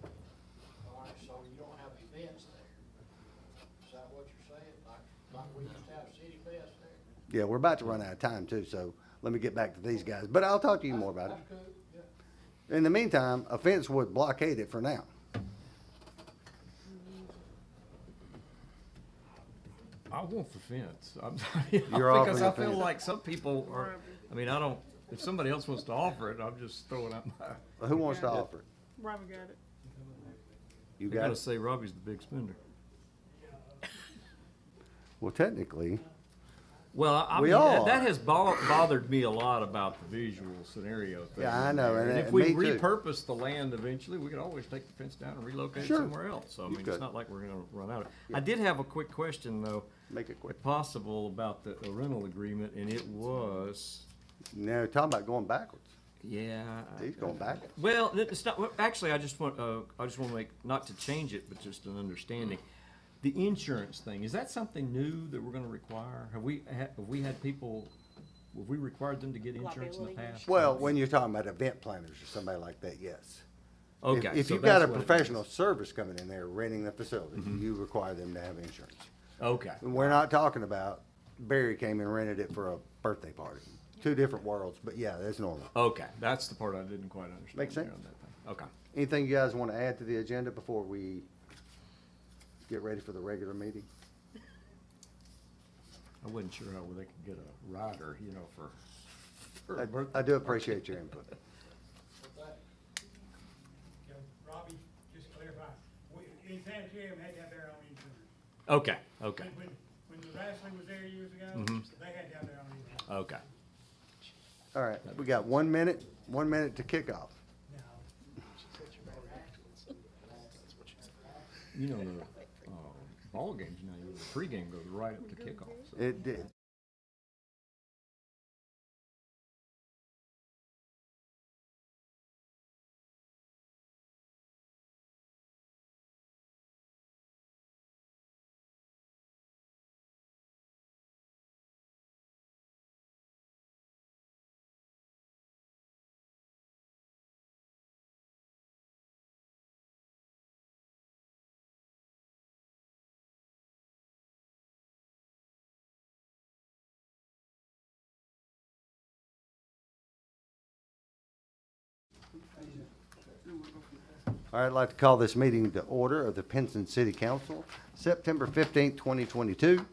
All right, so you don't have events there. Is that what you're saying? Like we used to have City Fest there? Yeah, we're about to run out of time too, so let me get back to these guys, but I'll talk to you more about it. That's cool, yeah. In the meantime, a fence would blockade it for now. I want the fence. I'm sorry. You're offering Because the I feel fence. like some people are, I mean, I don't, if somebody else wants to offer it, I'm just throwing out my. Who wants to offer it? Robert got it. You They're got gonna it? say Robbie's the big spender. Well, technically, Well, I We mean, all that are. has bothered me a lot about the visual scenario thing. Yeah, I know, and if we me too. repurpose the land eventually, we could always take the fence down and relocate it Sure. somewhere else. So, I You mean, could. it's not like we're gonna run out of. I did have a quick question, though, make it quick. if possible, about the rental agreement, and it was, No, talking about going backwards. yeah. He's going backwards. Well, it's not, well, actually, I just want to make, not to change it, but just an understanding. The insurance thing, is that something new that we're gonna require? Have we had people, have we required them to get insurance in the past? Well, when you're talking about event planners or somebody like that, yes. Okay. If so you've got a that's what it professional service coming in there renting the facility, you require them to have insurance. is. Okay. And we're not talking about Barry came and rented it for a birthday party. Two different worlds, but yeah, that's normal. Okay, that's the part I didn't quite understand. Makes there sense. on that thing. Okay. Anything you guys want to add to the agenda before we get ready for the regular meeting? I wasn't sure how they could get a rider, for a birthday. I do appreciate your input. With that, Robbie, just to clarify, in sanitarium had to have their own insurance. Okay, okay, When the wrestling was there years ago, they had to have their own insurance. okay. All right, we got 1 minute to kick off. Now, You know, the ball games now, the pregame goes right up to kickoff. So. It did. All right, I'd like to call this meeting to order of the Pinson City Council, September 15th, 2022.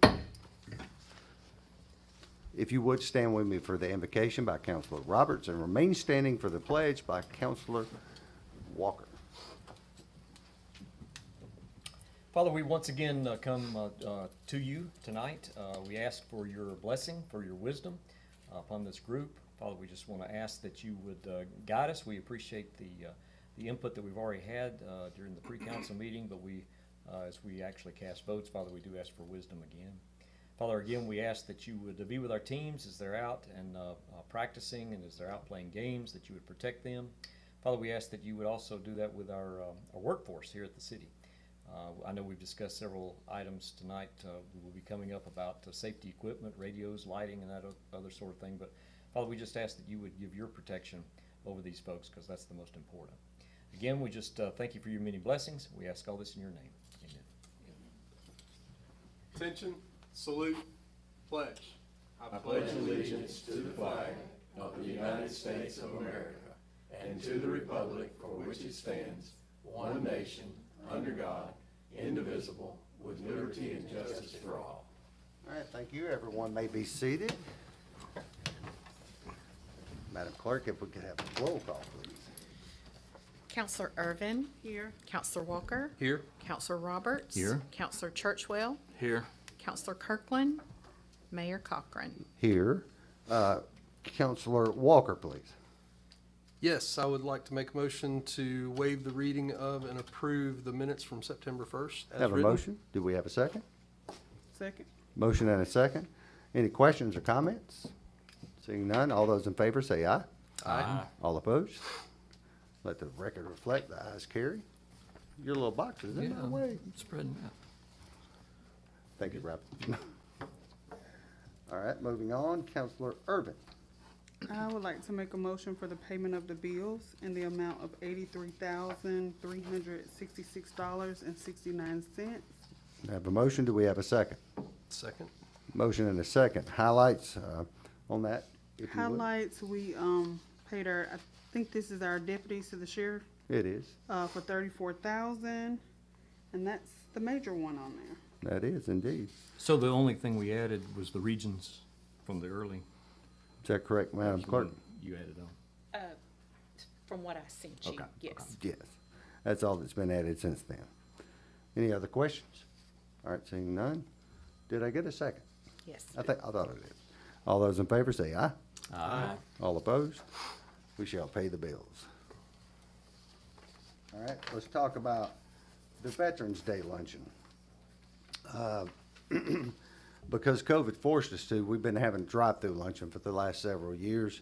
If you would, stand with me for the invocation by Councilor Roberts and remain standing for the pledge by Councilor Walker. Father, we once again come to you tonight. We ask for your blessing, for your wisdom upon this group. Father, we just want to ask that you would guide us. We appreciate the input that we've already had during the pre-council meeting, but as we actually cast votes, Father, we do ask for wisdom again. Father, again, we ask that you would be with our teams as they're out and practicing and as they're out playing games, that you would protect them. Father, we ask that you would also do that with our workforce here at the city. I know we've discussed several items tonight. We will be coming up about safety equipment, radios, lighting, and that other sort of thing. But Father, we just ask that you would give your protection over these folks, because that's the most important. Again, we just thank you for your many blessings. We ask all this in your name. Amen. Attention, salute, pledge. I pledge allegiance to the flag of the United States of America and to the republic for which it stands, one nation, under God, indivisible, with liberty and justice for all. All right, thank you. Everyone may be seated. Madam Clerk, if we could have a roll call, please. Counselor Irvin. Here. Counselor Walker. Here. Counselor Roberts. Here. Counselor Churchwell. Here. Counselor Kirkland. Mayor Cochran. Here. Counselor Walker, please. Yes, I would like to make a motion to waive the reading of and approve the minutes from September 1st as Have a written. motion? Do we have a second? Second. Motion and a second. Any questions or comments? Seeing none, all those in favor say aye. Aye. All opposed? Let the record reflect the ayes carry. Your little box is in my way. Spreading out. Thank you, Rob. All right, moving on. Counselor Irvin. I would like to make a motion for the payment of the bills in the amount of $83,366.69. Have a motion. Do we have a second? Second. Motion and a second. Highlights on that, if you would. Highlights, we, paid our, I think this is our deputies to the sheriff, It is. for $34,000, and that's the major one on there. That is indeed. So the only thing we added was the regions from the early. Is that correct, Madam Clerk? You added on. From what I sent you, Okay, yes. Yes. That's all that's been added since then. Any other questions? All right, seeing none. Did I get a second? Yes. I thought I did. All those in favor say aye. Aye. All opposed? We shall pay the bills. All right, let's talk about the Veterans Day luncheon. Because COVID forced us to, we've been having drive-through luncheon for the last several years.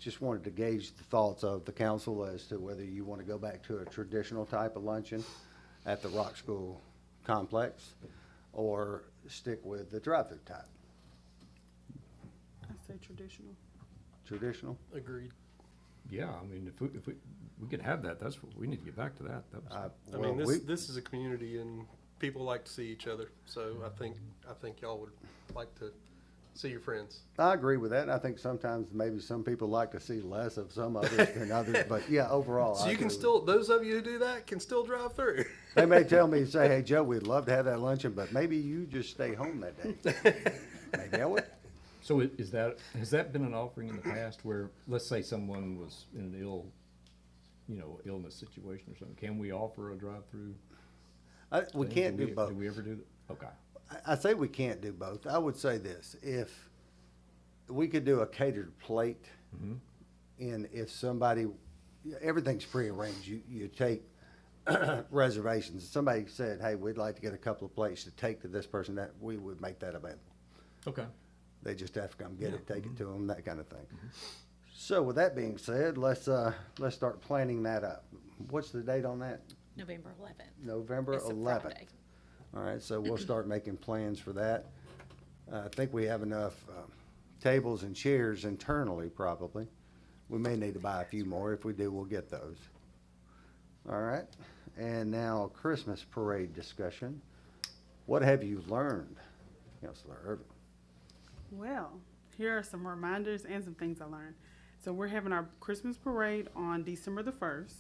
Just wanted to gauge the thoughts of the council as to whether you want to go back to a traditional type of luncheon at the Rock School complex or stick with the drive-through type. I say traditional. Traditional? Agreed. Yeah, I mean, if we could have that, that's what, we need to get back to that. That was, I mean, this is a community and people like to see each other, so I think y'all would like to see your friends. I agree with that. I think sometimes maybe some people like to see less of some others than others, but yeah, overall. So I you can agree with still, those of you who do that can still drive through. They may tell me, say, hey, Joe, we'd love to have that luncheon, but maybe you just stay home that day. Maybe I would. so has that been an offering in the past where, let's say someone was in an illness situation or something, can we offer a drive-through? We thing? can't do both. Do we ever do that? Okay. I say we can't do both. I would say this, if we could do a catered plate, and if somebody, everything's prearranged, you take reservations. If somebody said, hey, we'd like to get a couple of plates to take to this person, that we would make that available. Okay. They just have to come get it, take it to them, that kind of thing. So with that being said, let's start planning that up. What's the date on that? November 11th. November It's a 11th. Friday. All right, so we'll start making plans for that. I think we have enough tables and chairs internally, probably. We may need to buy a few more. If we do, we'll get those. All right, and now Christmas parade discussion. What have you learned, Councilor Irvin? Well, here are some reminders and some things I learned. So we're having our Christmas parade on December the 1st.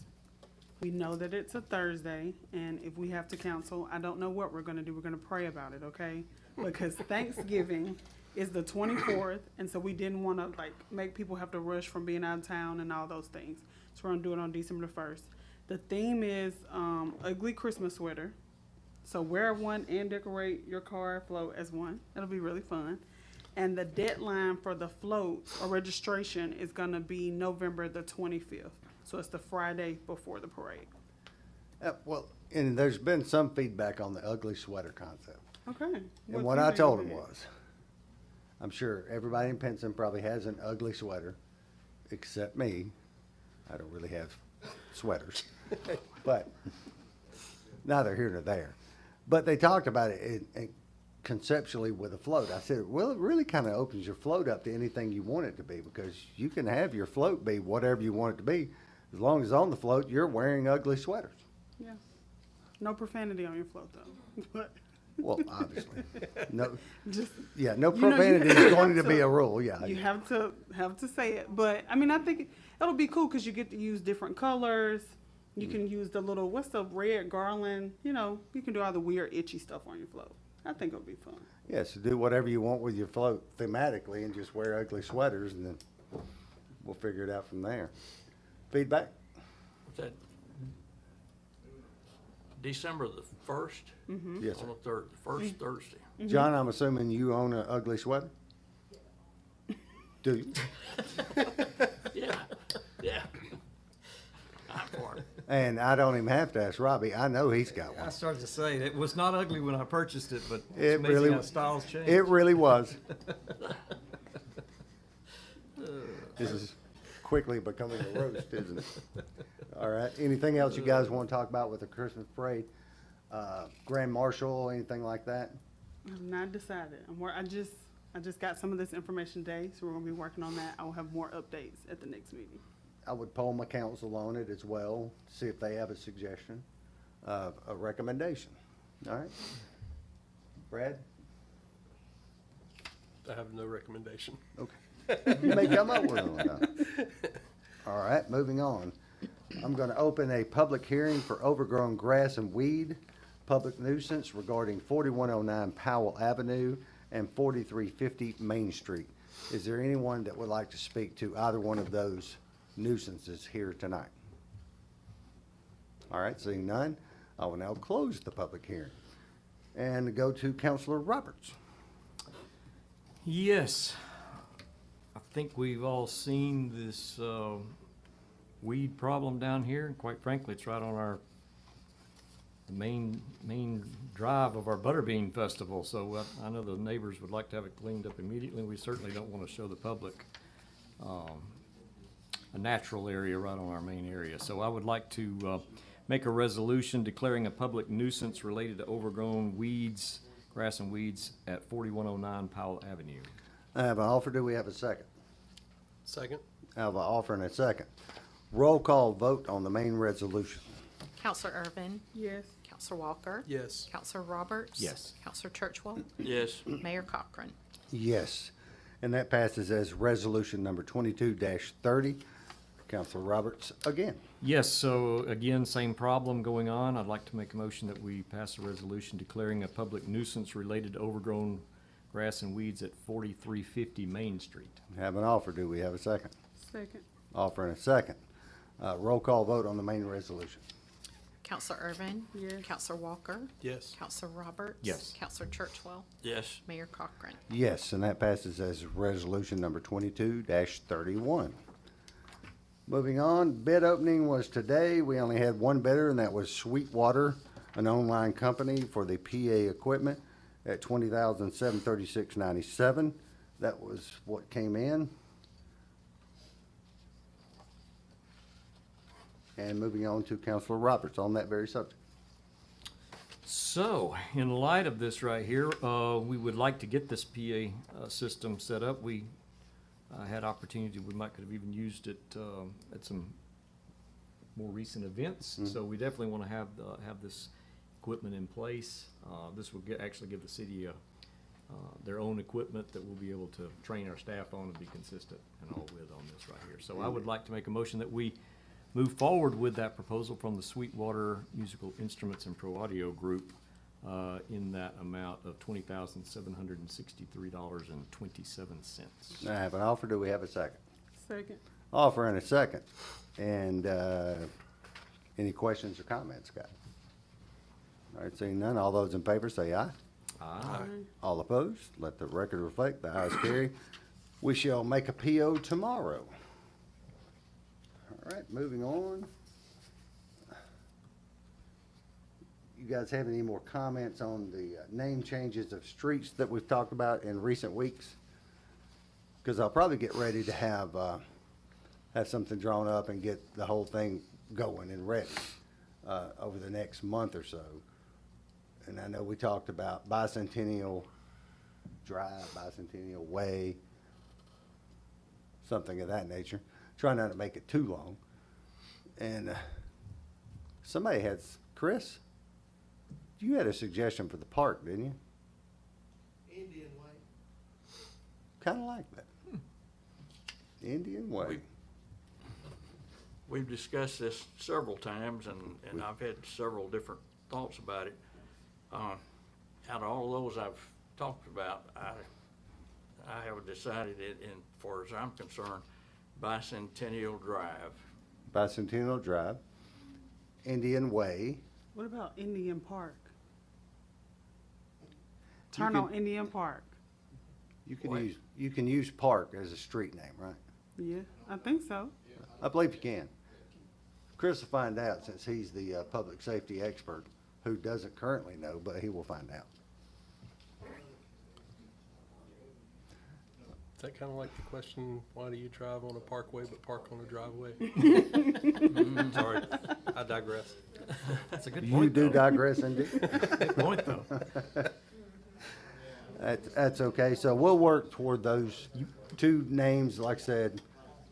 We know that it's a Thursday, and if we have to cancel, I don't know what we're gonna do. We're gonna pray about it, okay? Because Thanksgiving is the 24th, and so we didn't wanna make people have to rush from being out of town and all those things. So we're gonna do it on December the 1st. The theme is ugly Christmas sweater. So wear one and decorate your car float as one. That'll be really fun. And the deadline for the floats or registration is gonna be November the 25th. So it's the Friday before the parade. Well, and there's been some feedback on the ugly sweater concept. Okay. And what I told them was, I'm sure everybody in Pinson probably has an ugly sweater, except me. I don't really have sweaters, but neither here nor there. But they talked about it conceptually with a float. I said, well, it really kind of opens your float up to anything you want it to be, because you can have your float be whatever you want it to be, as long as on the float you're wearing ugly sweaters. Yeah. No profanity on your float though. But Well, obviously. No, Just, yeah, no You know, you profanity is going to have be to- a rule, yeah. you have to say it, but I mean, I think it'll be cool because you get to use different colors. You can use the little, what's the red garland, you know, you can do all the weird itchy stuff on your float. I think it'll be fun. Yes, do whatever you want with your float thematically and just wear ugly sweaters and then we'll figure it out from there. Feedback? What's that? December the 1st? Yes, On sir. the first Thursday. John, I'm assuming you own an ugly sweater? Do you? Yeah, yeah. I'm for it. And I don't even have to ask Robbie. I know he's got I one. started to say, it was not ugly when I purchased it, but It it's amazing really how was. styles change. It really was. This is quickly becoming a roast, isn't it? All right. Anything else you guys want to talk about with the Christmas parade? Grand Marshal, anything like that? I've not decided. I just got some of this information today, so we're gonna be working on that. I will have more updates at the next meeting. I would poll my council on it as well, see if they have a suggestion, a recommendation. All right? Brad? I have no recommendation. Okay. You may come up with one, though. All right, moving on. I'm gonna open a public hearing for overgrown grass and weed, public nuisance regarding 4109 Powell Avenue and 4350 Main Street. Is there anyone that would like to speak to either one of those nuisances here tonight? All right, seeing none, I will now close the public hearing and go to Counselor Roberts. Yes. I think we've all seen this weed problem down here. And quite frankly, it's right on our the main drive of our Butterbean Festival. So I know the neighbors would like to have it cleaned up immediately. We certainly don't want to show the public a natural area right on our main area. So I would like to make a resolution declaring a public nuisance related to overgrown weeds, grass and weeds at 4109 Powell Avenue. I have an offer. Do we have a second? Second? I have an offer and a second. Roll call vote on the main resolution. Counselor Irvin, Yes. Counselor Walker, Yes. Counselor Roberts. Yes. Counselor Churchwell, Yes. Mayor Cochran. Yes. And that passes as resolution number 22-30. Counselor Roberts again. Yes, so again, same problem going on. I'd like to make a motion that we pass a resolution declaring a public nuisance related to overgrown grass and weeds at 4350 Main Street. Have an offer. Do we have a second? Second. Offer and a second. Roll call vote on the main resolution. Counselor Irvin. Yes. Counselor Walker. Yes. Counselor Roberts. Yes. Counselor Churchwell, Yes. Mayor Cochran. Yes, and that passes as resolution number 22-31. Moving on, bid opening was today. We only had one bidder, and that was Sweetwater, an online company for the PA equipment at $20,736.97. That was what came in. And moving on to Counselor Roberts on that very subject. So, in light of this right here, we would like to get this PA system set up. We had opportunity, we might could have even used it at some more recent events. So we definitely want to have this equipment in place. This will actually give the city their own equipment that we'll be able to train our staff on and be consistent and all with on this right here. So I would like to make a motion that we move forward with that proposal from the Sweetwater Musical Instruments and Pro Audio Group in that amount of $20,763.27. I have an offer. Do we have a second? Second. Offer and a second. And any questions or comments, Scott? All right, seeing none, all those in favor say aye. Aye. All opposed, let the record reflect, the ayes carry. We shall make a PO tomorrow. All right, moving on. You guys have any more comments on the name changes of streets that we've talked about in recent weeks? Because I'll probably get ready to have something drawn up and get the whole thing going and ready over the next month or so. And I know we talked about Bicentennial Drive, Bicentennial Way, something of that nature. Try not to make it too long. And somebody has, Chris, did You had a suggestion for the park, didn't you? Indian Way. Kinda like that. Indian Way. We've discussed this several times, and I've had several different thoughts about it. Out of all those I've talked about, I have decided it, and far as I'm concerned, Bicentennial Drive. Bicentennial Drive, Indian Way. What about Indian Park? Turn on Indian Park. You can What? use park as a street name, right? Yeah, I think so. I believe you can. Chris will find out since he's the public safety expert who doesn't currently know, but he will find out. Is that kind of like the question, why do you drive on a parkway but park on a driveway? Sorry, I digress. That's a good You point, do though. digress indeed. Good point, though. That's okay. So we'll work toward those two names, like I said,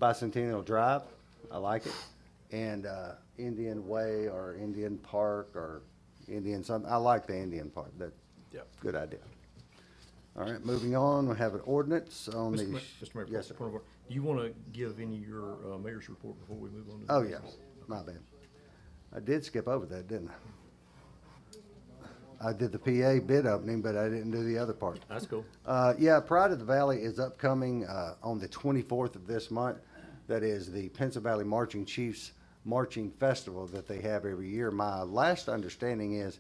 Bicentennial Drive, I like it, and Indian Way or Indian Park or Indian something. I like the Indian part. That's Yep. good idea. All right, moving on, we have an ordinance on the. Mr. Mayor, Yes, sir. point of order. Do you want to give any of your mayor's report before we move on to the Oh, business? yes, my bad. I did skip over that, didn't I? I did the PA bid opening, but I didn't do the other part. That's cool. Yeah, Pride of the Valley is upcoming on the 24th of this month. That is the Pinson Valley Marching Chiefs Marching Festival that they have every year. My last understanding is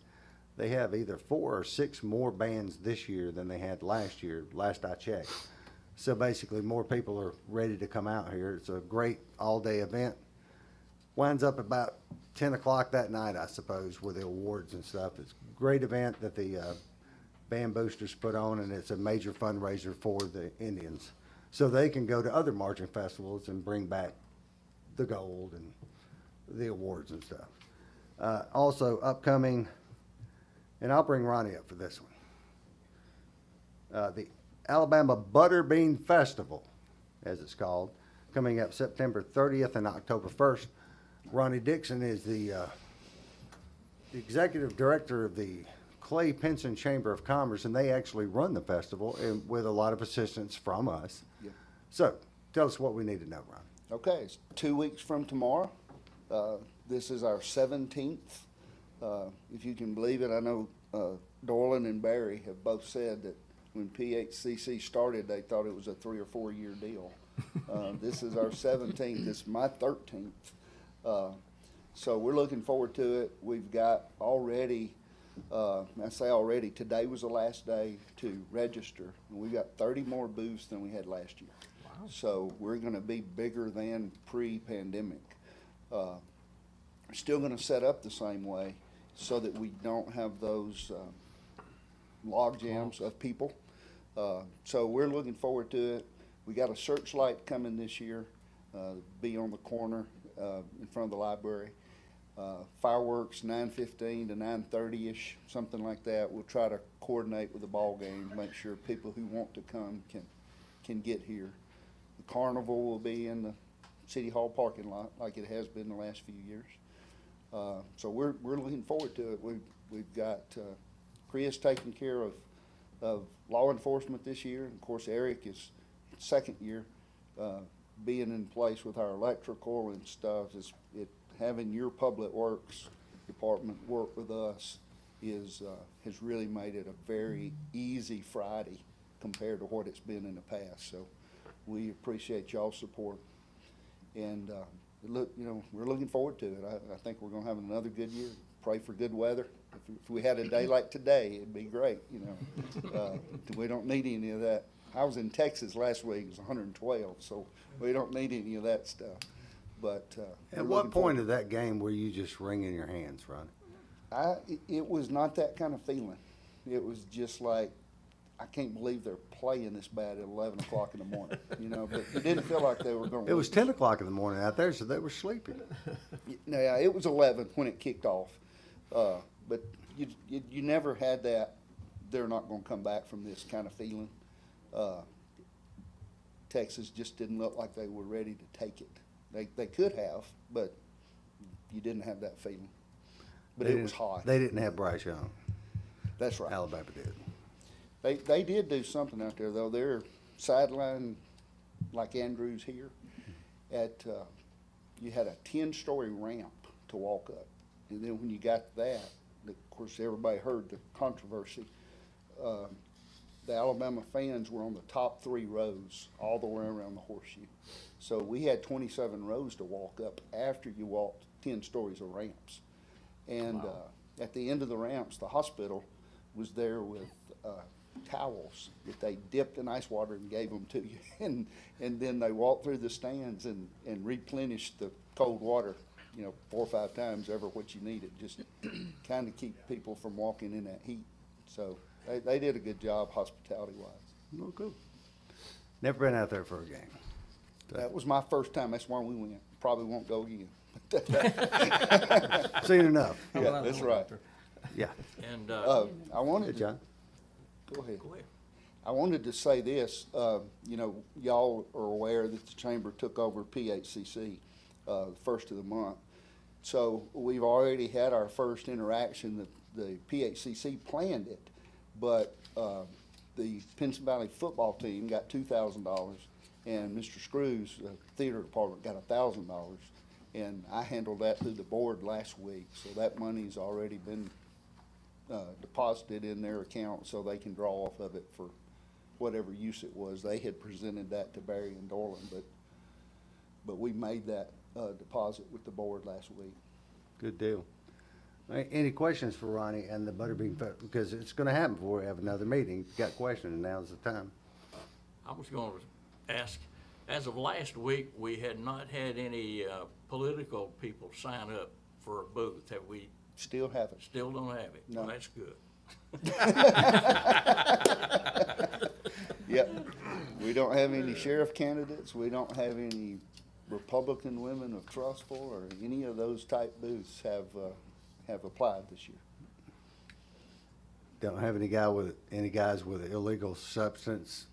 they have either 4 or 6 more bands this year than they had last year, last I checked. So basically, more people are ready to come out here. It's a great all-day event. Winds up about 10 o'clock that night, I suppose, with the awards and stuff. It's a great event that the band boosters put on, and it's a major fundraiser for the Indians. So they can go to other marching festivals and bring back the gold and the awards and stuff. Also upcoming, and I'll bring Ronnie up for this one. The Alabama Butterbean Festival, as it's called, coming up September 30th and October 1st. Ronnie Dixon is the executive director of the Clay Pinson Chamber of Commerce, and they actually run the festival and with a lot of assistance from us. Yeah. So, tell us what we need to know, Ron. Okay, it's 2 weeks from tomorrow. This is our 17th. If you can believe it, I know Dorland and Barry have both said that when PHCC started, they thought it was a 3 or 4 year deal. This is our 17th. This is my 13th. So we're looking forward to it. We've got already, I say already, today was the last day to register. And we've got 30 more booths than we had last year. Wow. So we're going to be bigger than pre-pandemic. We're still going to set up the same way so that we don't have those log jams of people. So we're looking forward to it. We got a searchlight coming this year, be on the corner in front of the library. Fireworks 9:15 to 9:30ish, something like that. We'll try to coordinate with the ball game, make sure people who want to come can get here. The carnival will be in the City Hall parking lot like it has been the last few years. So we're looking forward to it. We've got Chris taking care of law enforcement this year. Of course, Eric is second year being in place with our electrical and stuff. Having your public works department work with us has really made it a very easy Friday compared to what it's been in the past. So we appreciate y'all's support, and we're looking forward to it. I think we're going to have another good year. Pray for good weather. If we had a day like today, it'd be great. We don't need any of that. I was in Texas last week. It was 112, so we don't need any of that stuff. But At what point of that game were you just wringing your hands, Ron? it was not that kind of feeling. It was just like, I can't believe they're playing this bad at 11 o'clock in the morning, but it didn't feel like they were going to It was 10 o'clock in the morning out there, so they were sleeping. Yeah, it was 11 when it kicked off. But you never had that, they're not going to come back from this kind of feeling. Texas just didn't look like they were ready to take it. They could have, but you didn't have that feeling. But it was hot. They didn't have Bryce Young. That's right. Alabama did. They did do something out there, though. They're sideline, like Andrews here, you had a 10-story ramp to walk up. And then when you got that, of course, everybody heard the controversy. The Alabama fans were on the top 3 rows all the way around the horseshoe. So we had 27 rows to walk up after you walked 10 stories of ramps. And at the end of the ramps, the hospital was there with towels that they dipped in ice water and gave them to you. And then they walked through the stands and replenished the cold water, 4 or 5 times ever what you needed, just kind of keep people from walking in that heat. So they did a good job hospitality-wise. Oh, cool. Never been out there for a game. That was my first time. That's why we went. Probably won't go again. Seen enough. Yeah, that's right. Yeah. And, I wanted Good, to, John. go ahead. go ahead. I wanted to say this, y'all are aware that the chamber took over PHCC, the first of the month. So we've already had our first interaction. The PHCC planned it, but, the Pinson Valley football team got $2,000 and Mr. Screws, the theater department, got $1,000. And I handled that through the board last week, so that money's already been, deposited in their account so they can draw off of it for whatever use it was. They had presented that to Barry and Dorland, but we made that deposit with the board last week. Good deal. All right, any questions for Ronnie and the Butterbean Festival? Because it's gonna happen before we have another meeting. If you got questions, now's the time. I was going to ask, as of last week, we had not had any political people sign up for a booth. Have we? Still haven't. Still don't have it? No. Well, that's good. Yep. We don't have any sheriff candidates. We don't have any Republican Women of Trustful or any of those type booths have applied this year. Don't have any guys with illegal substance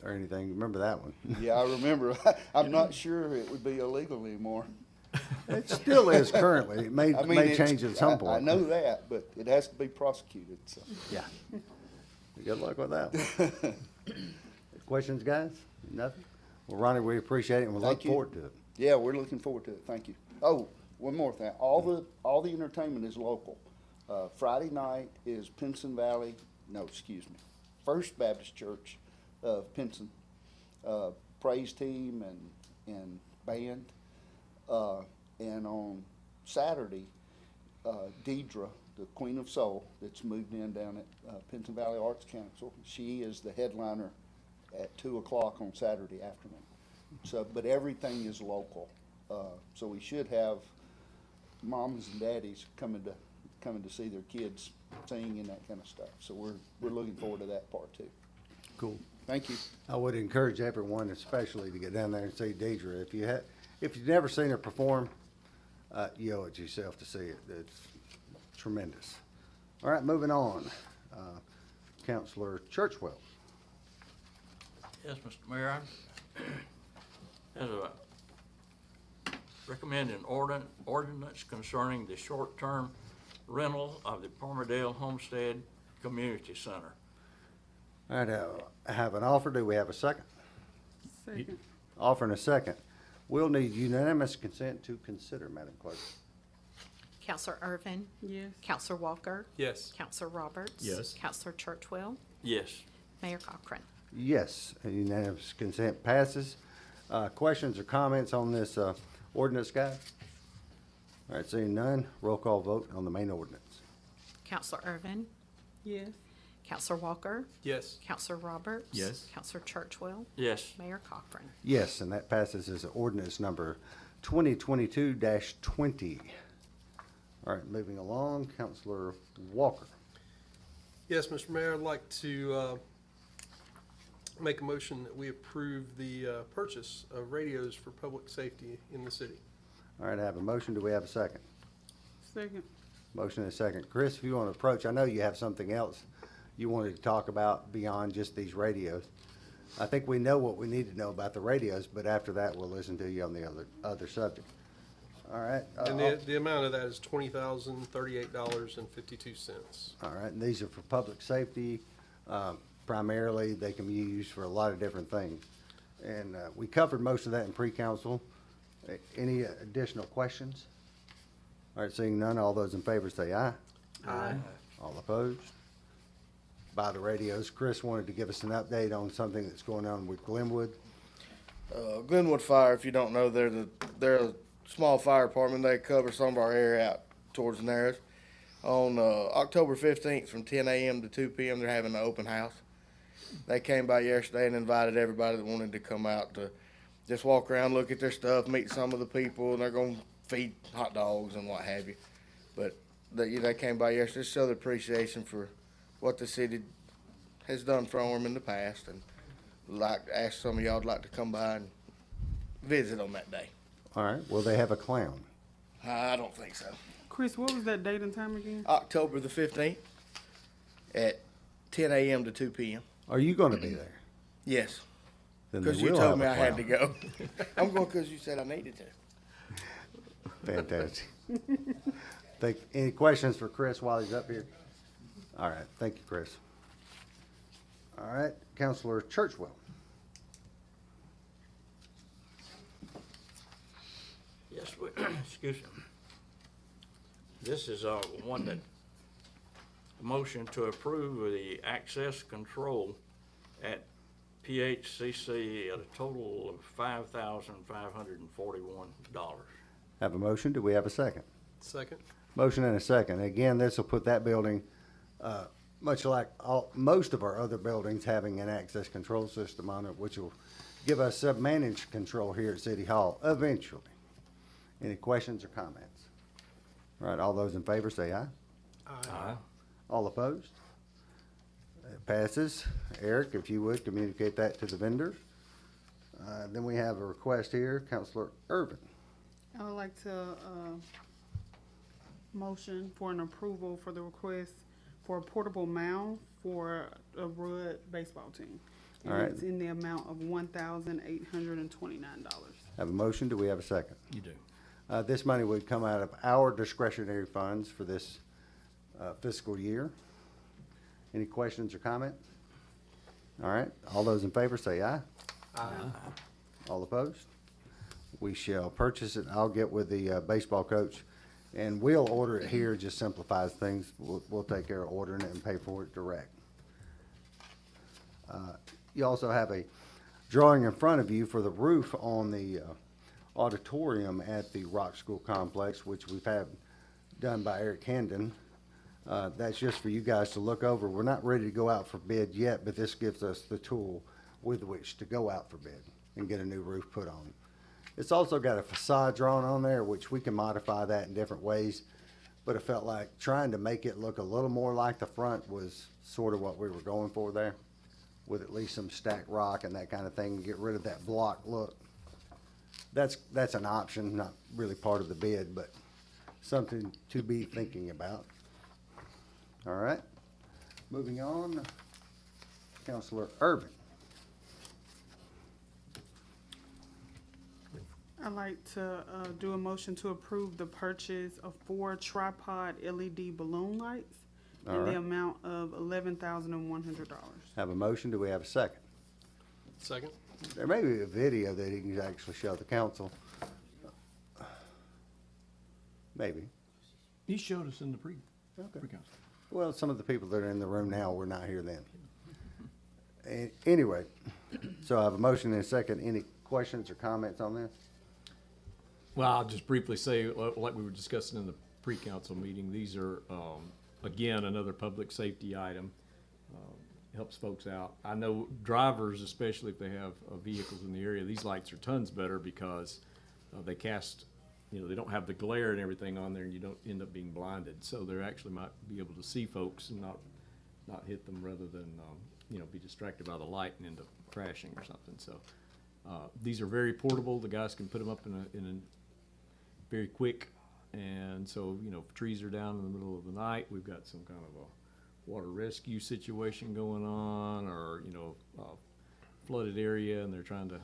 or anything. Remember that one? Yeah, I remember. I'm not sure it would be illegal anymore. It still is currently. It may, I mean, may it's- change at some point. I know that, but it has to be prosecuted, so. Yeah. Good luck with that one. Questions, guys? Nothing? Well, Ronnie, we appreciate it and we look Thank you. forward to it. Yeah, we're looking forward to it. Thank you. Oh, one more thing. All the entertainment is local. Friday night is First Baptist Church of Pinson, praise team and band. And on Saturday, Deidre, the Queen of Soul, that's moved in down at Pinson Valley Arts Council, she is the headliner at 2 o'clock on Saturday afternoon. So, but everything is local. So we should have moms and daddies coming to see their kids sing and that kind of stuff. So we're looking forward to that part too. Cool. Thank you. I would encourage everyone, especially to get down there and see Deidre. If you've never seen her perform, you owe it to yourself to see it. It's tremendous. All right, moving on. Counselor Churchwell. Yes, Mr. Mayor, as a recommend an ordinance concerning the short-term rental of the Palmerdale Homestead Community Center. All right, I have an offer. Do we have a second? Second. Offer and a second. We'll need unanimous consent to consider, Madam Clerk. Counselor Irvin? Yes. Counselor Walker? Yes. Counselor Roberts? Yes. Counselor Churchwell? Yes. Mayor Cochran? Yes, unanimous consent passes. Questions or comments on this ordinance, guys? All right, seeing none, roll call vote on the main ordinance. Counselor Irvin? Yes. Counselor Walker? Yes. Counselor Roberts? Yes. Counselor Churchwell? Yes. Mayor Cochran? Yes, and that passes as ordinance number 2022-20. All right, moving along, Counselor Walker. Yes, Mr. Mayor, I'd like to make a motion that we approve the purchase of radios for public safety in the city. All right, I have a motion. Do we have a second? Second. Motion and a second. Chris, if you want to approach, I know you have something else you wanted to talk about beyond just these radios. I think we know what we need to know about the radios, but after that, we'll listen to you on the other subject. All right. And the amount of that is $20,038.52. All right, and these are for public safety. Primarily, they can be used for a lot of different things. And we covered most of that in pre-council. Any additional questions? All right, seeing none, all those in favor say aye. Aye. All opposed? By the radios, Chris wanted to give us an update on something that's going on with Glenwood. Glenwood Fire, if you don't know, they're a small fire department. They cover some of our area out towards Narrows. On October 15th from 10 a.m. to 2 p.m., they're having an open house. They came by yesterday and invited everybody that wanted to come out to just walk around, look at their stuff, meet some of the people, and they're going to feed hot dogs and what have you. But they came by yesterday to show their appreciation for what the city has done for them in the past, and like to ask some of y'all to like to come by and visit on that day. All right, will they have a clown? I don't think so. Chris, what was that date and time again? October the 15th at 10 a.m. to 2 p.m. Are you going to be there? Yes, Then they because you will told have me a I had to clown. go. I'm going because you said I needed to. Fantastic. Any questions for Chris while he's up here? All right, thank you, Chris. All right, Counselor Churchwell. Yes, excuse me. This is one that, motion to approve the access control at PHCC at a total of $5,541. Have a motion, do we have a second? Second? Motion and a second. Again, this will put that building, much like most of our other buildings, having an access control system on it, which will give us sub-managed control here at City Hall eventually. Any questions or comments? All right, all those in favor say aye. Aye. All opposed? It passes. Eric, if you would, communicate that to the vendor. Then we have a request here, Counselor Irvin. I would like to, motion for an approval for the request for a portable mound for a Rudd baseball team. And All right. it's in the amount of $1,829. Have a motion, do we have a second? You do. This money would come out of our discretionary funds for this fiscal year. Any questions or comments? All right, all those in favor say aye. Aye. All opposed? We shall purchase it. I'll get with the baseball coach, and we'll order it here. It just simplifies things. We'll take care of ordering it and pay for it direct. You also have a drawing in front of you for the roof on the auditorium at the Rock School Complex, which we've had done by Eric Hendon. That's just for you guys to look over. We're not ready to go out for bid yet, but this gives us the tool with which to go out for bid and get a new roof put on. It's also got a facade drawn on there, which we can modify that in different ways, but it felt like trying to make it look a little more like the front was sort of what we were going for there, with at least some stacked rock and that kind of thing, get rid of that block look. That's an option, not really part of the bid, but something to be thinking about. All right, moving on, Counselor Irvin. I'd like to do a motion to approve the purchase of 4 tripod LED balloon lights All in right. the amount of $11,100. Have a motion, do we have a second? Second? There may be a video that he can actually show the council. Maybe. He showed us in the Okay. pre-council. Well, some of the people that are in the room now were not here then. Anyway, so I have a motion and a second. Any questions or comments on this? Well, I'll just briefly say, like we were discussing in the pre-council meeting, these are, again, another public safety item. Helps folks out. I know drivers, especially if they have vehicles in the area, these lights are tons better because they cast, they don't have the glare and everything on there, and you don't end up being blinded. So they actually might be able to see folks and not hit them rather than, be distracted by the light and end up crashing or something. So these are very portable. The guys can put them up in a very quick, and so if trees are down in the middle of the night, we've got some kind of a water rescue situation going on, or flooded area, and they're trying to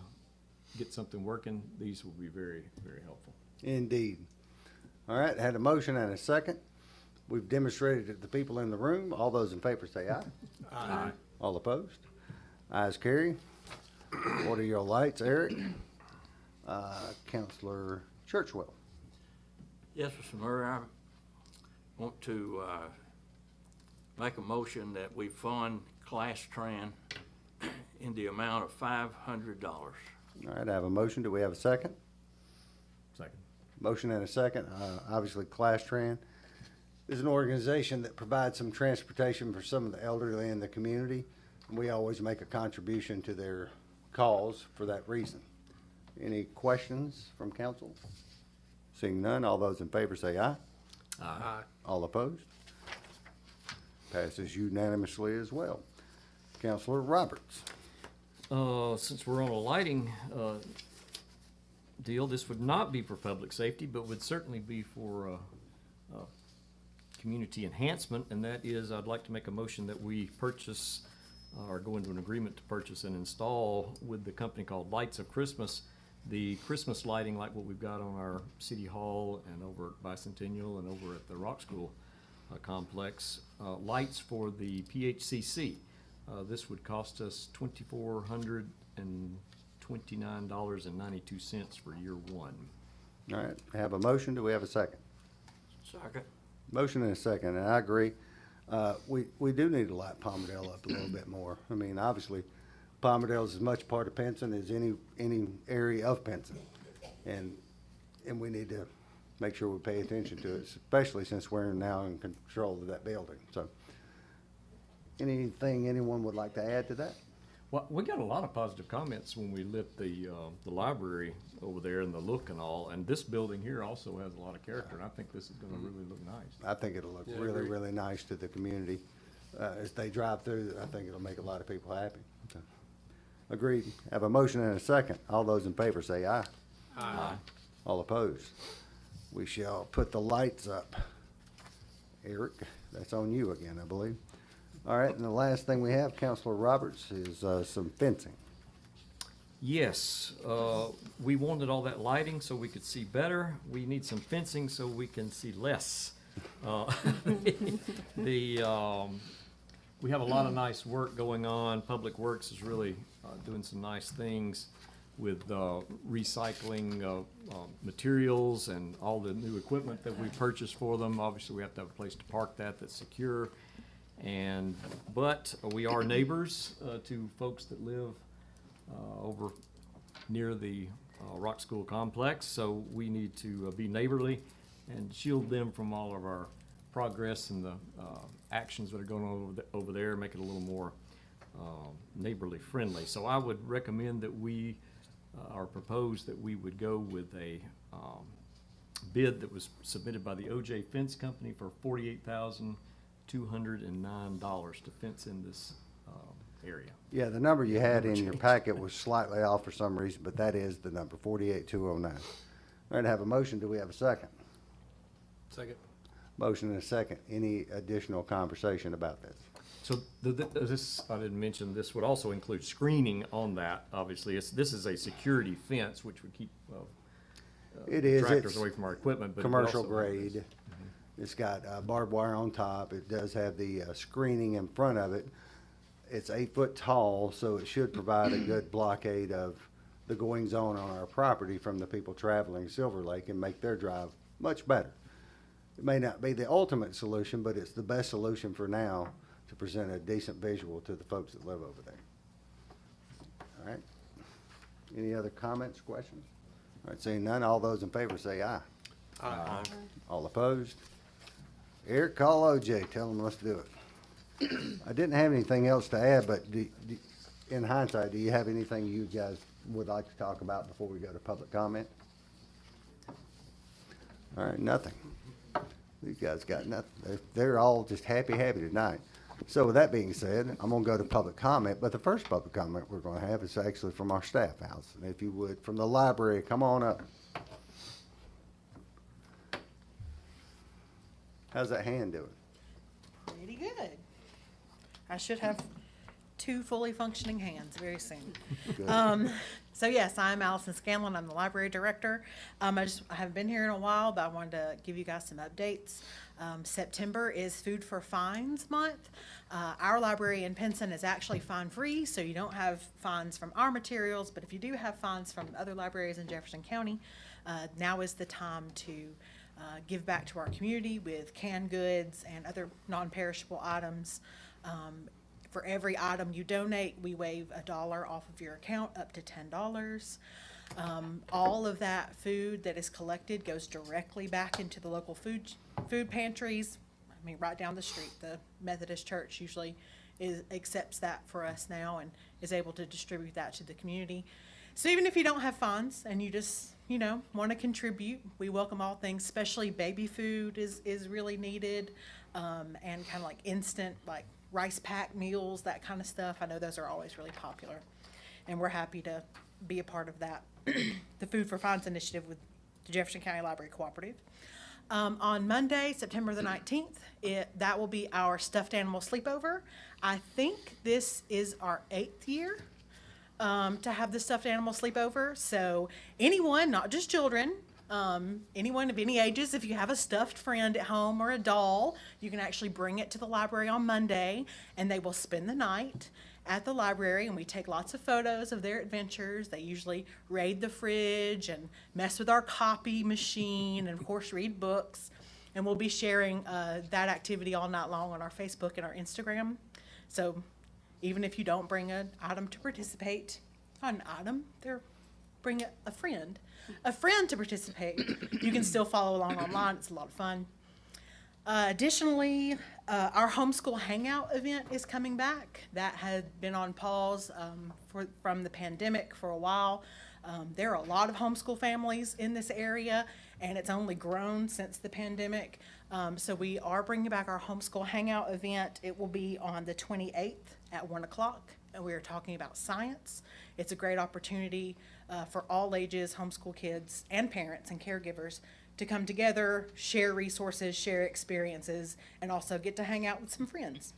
get something working, these will be very, very helpful. Indeed. All right, had a motion and a second. We've demonstrated it to the people in the room. All those in favor say aye. Aye. All opposed? Ayes carry. What are your lights, Eric? Counselor Churchwell. Yes, Mr. Murray, I want to make a motion that we fund Class Tran in the amount of $500. All right, I have a motion. Do we have a second? Second. Motion and a second. Obviously, Class Tran is an organization that provides some transportation for some of the elderly in the community. And we always make a contribution to their cause for that reason. Any questions from council? Seeing none, all those in favor say aye. Aye. All opposed? Passes unanimously as well. Counselor Roberts. Since we're on a lighting deal, this would not be for public safety, but would certainly be for community enhancement, and that is, I'd like to make a motion that we purchase or go into an agreement to purchase and install with the company called Lights of Christmas, the Christmas lighting like what we've got on our City Hall and over at Bicentennial and over at the Rock School complex, lights for the PHCC. This would cost us $2,429.92 for year one. All right, have a motion. Do we have a second? Second. Motion and a second, and I agree. We do need to light Palmdale up a little bit more. I mean, obviously, Palmdale is as much part of Pinson as any area of Pinson. And we need to make sure we pay attention to it, especially since we're now in control of that building. So, anything anyone would like to add to that? Well, we got a lot of positive comments when we lit the library over there and the look and all, and this building here also has a lot of character, and I think this is gonna really look nice. I think it'll look Yeah, really, agreed. really nice to the community. As they drive through, I think it'll make a lot of people happy. So, agreed. Have a motion and a second. All those in favor say aye. Aye. All opposed? We shall put the lights up. Eric, that's on you again, I believe. All right, and the last thing we have, Counselor Roberts, is some fencing. Yes, we wanted all that lighting so we could see better. We need some fencing so we can see less. We have a lot of nice work going on. Public Works is really doing some nice things with recycling materials and all the new equipment that we purchased for them. Obviously, we have to have a place to park that's secure. But we are neighbors to folks that live over near the Rock School complex, so we need to be neighborly and shield them from all of our progress and the actions that are going on over there, make it a little more neighborly friendly. So I would recommend that we, or propose that we would go with a bid that was submitted by the OJ Fence Company for $48,209 to fence in this area. Yeah, the number you had in your packet was slightly off for some reason, but that is the number, 48,209. All right, have a motion. Do we have a second? Second. Motion and a second. Any additional conversation about this? So this, I didn't mention, this would also include screening on that, obviously. This is a security fence, which would keep It is. tractors It's away from our equipment. But it commercial also- grade. It's got barbed wire on top. It does have the screening in front of it. It's 8 foot tall, so it should provide a good blockade of the goings on our property from the people traveling Silver Lake and make their drive much better. It may not be the ultimate solution, but it's the best solution for now to present a decent visual to the folks that live over there. All right. Any other comments, questions? All right, seeing none, all those in favor say aye. Aye. All opposed? Eric, call OJ, tell him let's do it. I didn't have anything else to add, but in hindsight, do you have anything you guys would like to talk about before we go to public comment? All right, nothing. These guys got nothing. They're all just happy tonight. So with that being said, I'm gonna go to public comment, but the first public comment we're gonna have is actually from our staff house. And if you would, from the library, come on up. How's that hand doing? Pretty good. I should have 2 fully functioning hands very soon. Good. So yes, I'm Allison Scanlon. I'm the library director. I haven't been here in a while, but I wanted to give you guys some updates. September is Food for Fines Month. Our library in Pinson is actually fine-free, so you don't have fines from our materials, but if you do have fines from other libraries in Jefferson County, now is the time to give back to our community with canned goods and other non-perishable items. For every item you donate, we waive $1 off of your account up to $10. All of that food that is collected goes directly back into the local food pantries. I mean, right down the street, the Methodist Church usually accepts that for us now and is able to distribute that to the community. So even if you don't have funds and you just, want to contribute, we welcome all things, especially baby food is really needed, and kind of like instant, like rice pack meals, that kind of stuff. I know those are always really popular, and we're happy to be a part of that, the Food for Fines initiative with the Jefferson County Library Cooperative. On Monday, September the 19th, that will be our stuffed animal sleepover. I think this is our 8th year to have the stuffed animal sleepover. So anyone, not just children, anyone of any ages, if you have a stuffed friend at home or a doll, you can actually bring it to the library on Monday, and they will spend the night at the library, and we take lots of photos of their adventures. They usually raid the fridge and mess with our copy machine and, of course, read books. And we'll be sharing that activity all night long on our Facebook and our Instagram. So even if you don't bring an item to participate, not an item, bring a friend to participate, you can still follow along online. It's a lot of fun. Additionally, our homeschool hangout event is coming back. That had been on pause from the pandemic for a while. There are a lot of homeschool families in this area, and it's only grown since the pandemic. So we are bringing back our homeschool hangout event. It will be on the 28th at 1 o'clock, and we are talking about science. It's a great opportunity for all ages, homeschool kids, and parents and caregivers to come together, share resources, share experiences, and also get to hang out with some friends.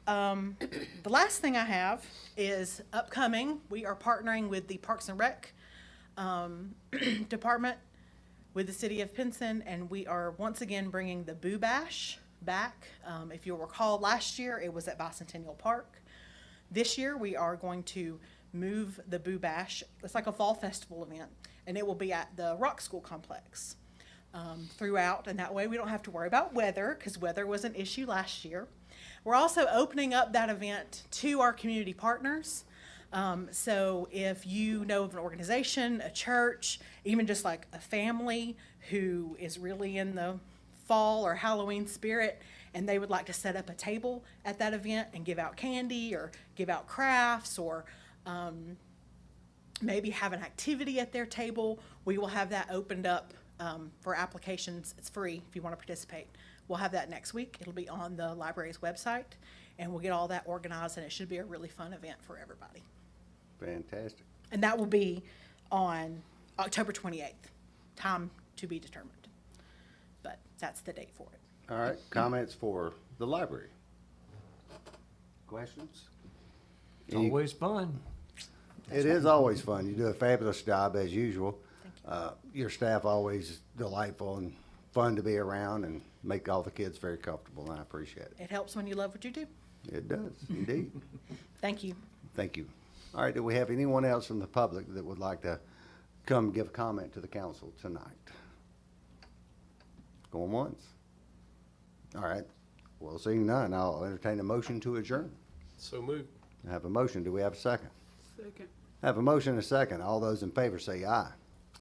The last thing I have is upcoming. We are partnering with the Parks and Rec department with the city of Pinson, and we are once again bringing the Boo Bash back. If you'll recall, last year it was at Bicentennial Park. This year we are going to move the Boo Bash. It's like a fall festival event, and it will be at the Rock School complex throughout, and that way we don't have to worry about weather, because weather was an issue last year. We're also opening up that event to our community partners. So if you know of an organization, a church, even just like a family who is really in the fall or Halloween spirit, and they would like to set up a table at that event and give out candy or give out crafts, or maybe have an activity at their table, we will have that opened up for applications. It's free if you want to participate. We'll have that next week. It'll be on the library's website, and we'll get all that organized, and it should be a really fun event for everybody. Fantastic. And that will be on October 28th, time to be determined. But that's the date for it. All right, comments for the library? Questions? It's always fun. It is always fun. You do a fabulous job as usual. Your staff always delightful and fun to be around, and make all the kids very comfortable, and I appreciate it. It helps when you love what you do. It does, indeed. Thank you. Thank you. All right, do we have anyone else from the public that would like to come give a comment to the council tonight? Going once? All right, well, seeing none, I'll entertain a motion to adjourn. So moved. I have a motion. Do we have a second? Second. I have a motion and a second. All those in favor say aye.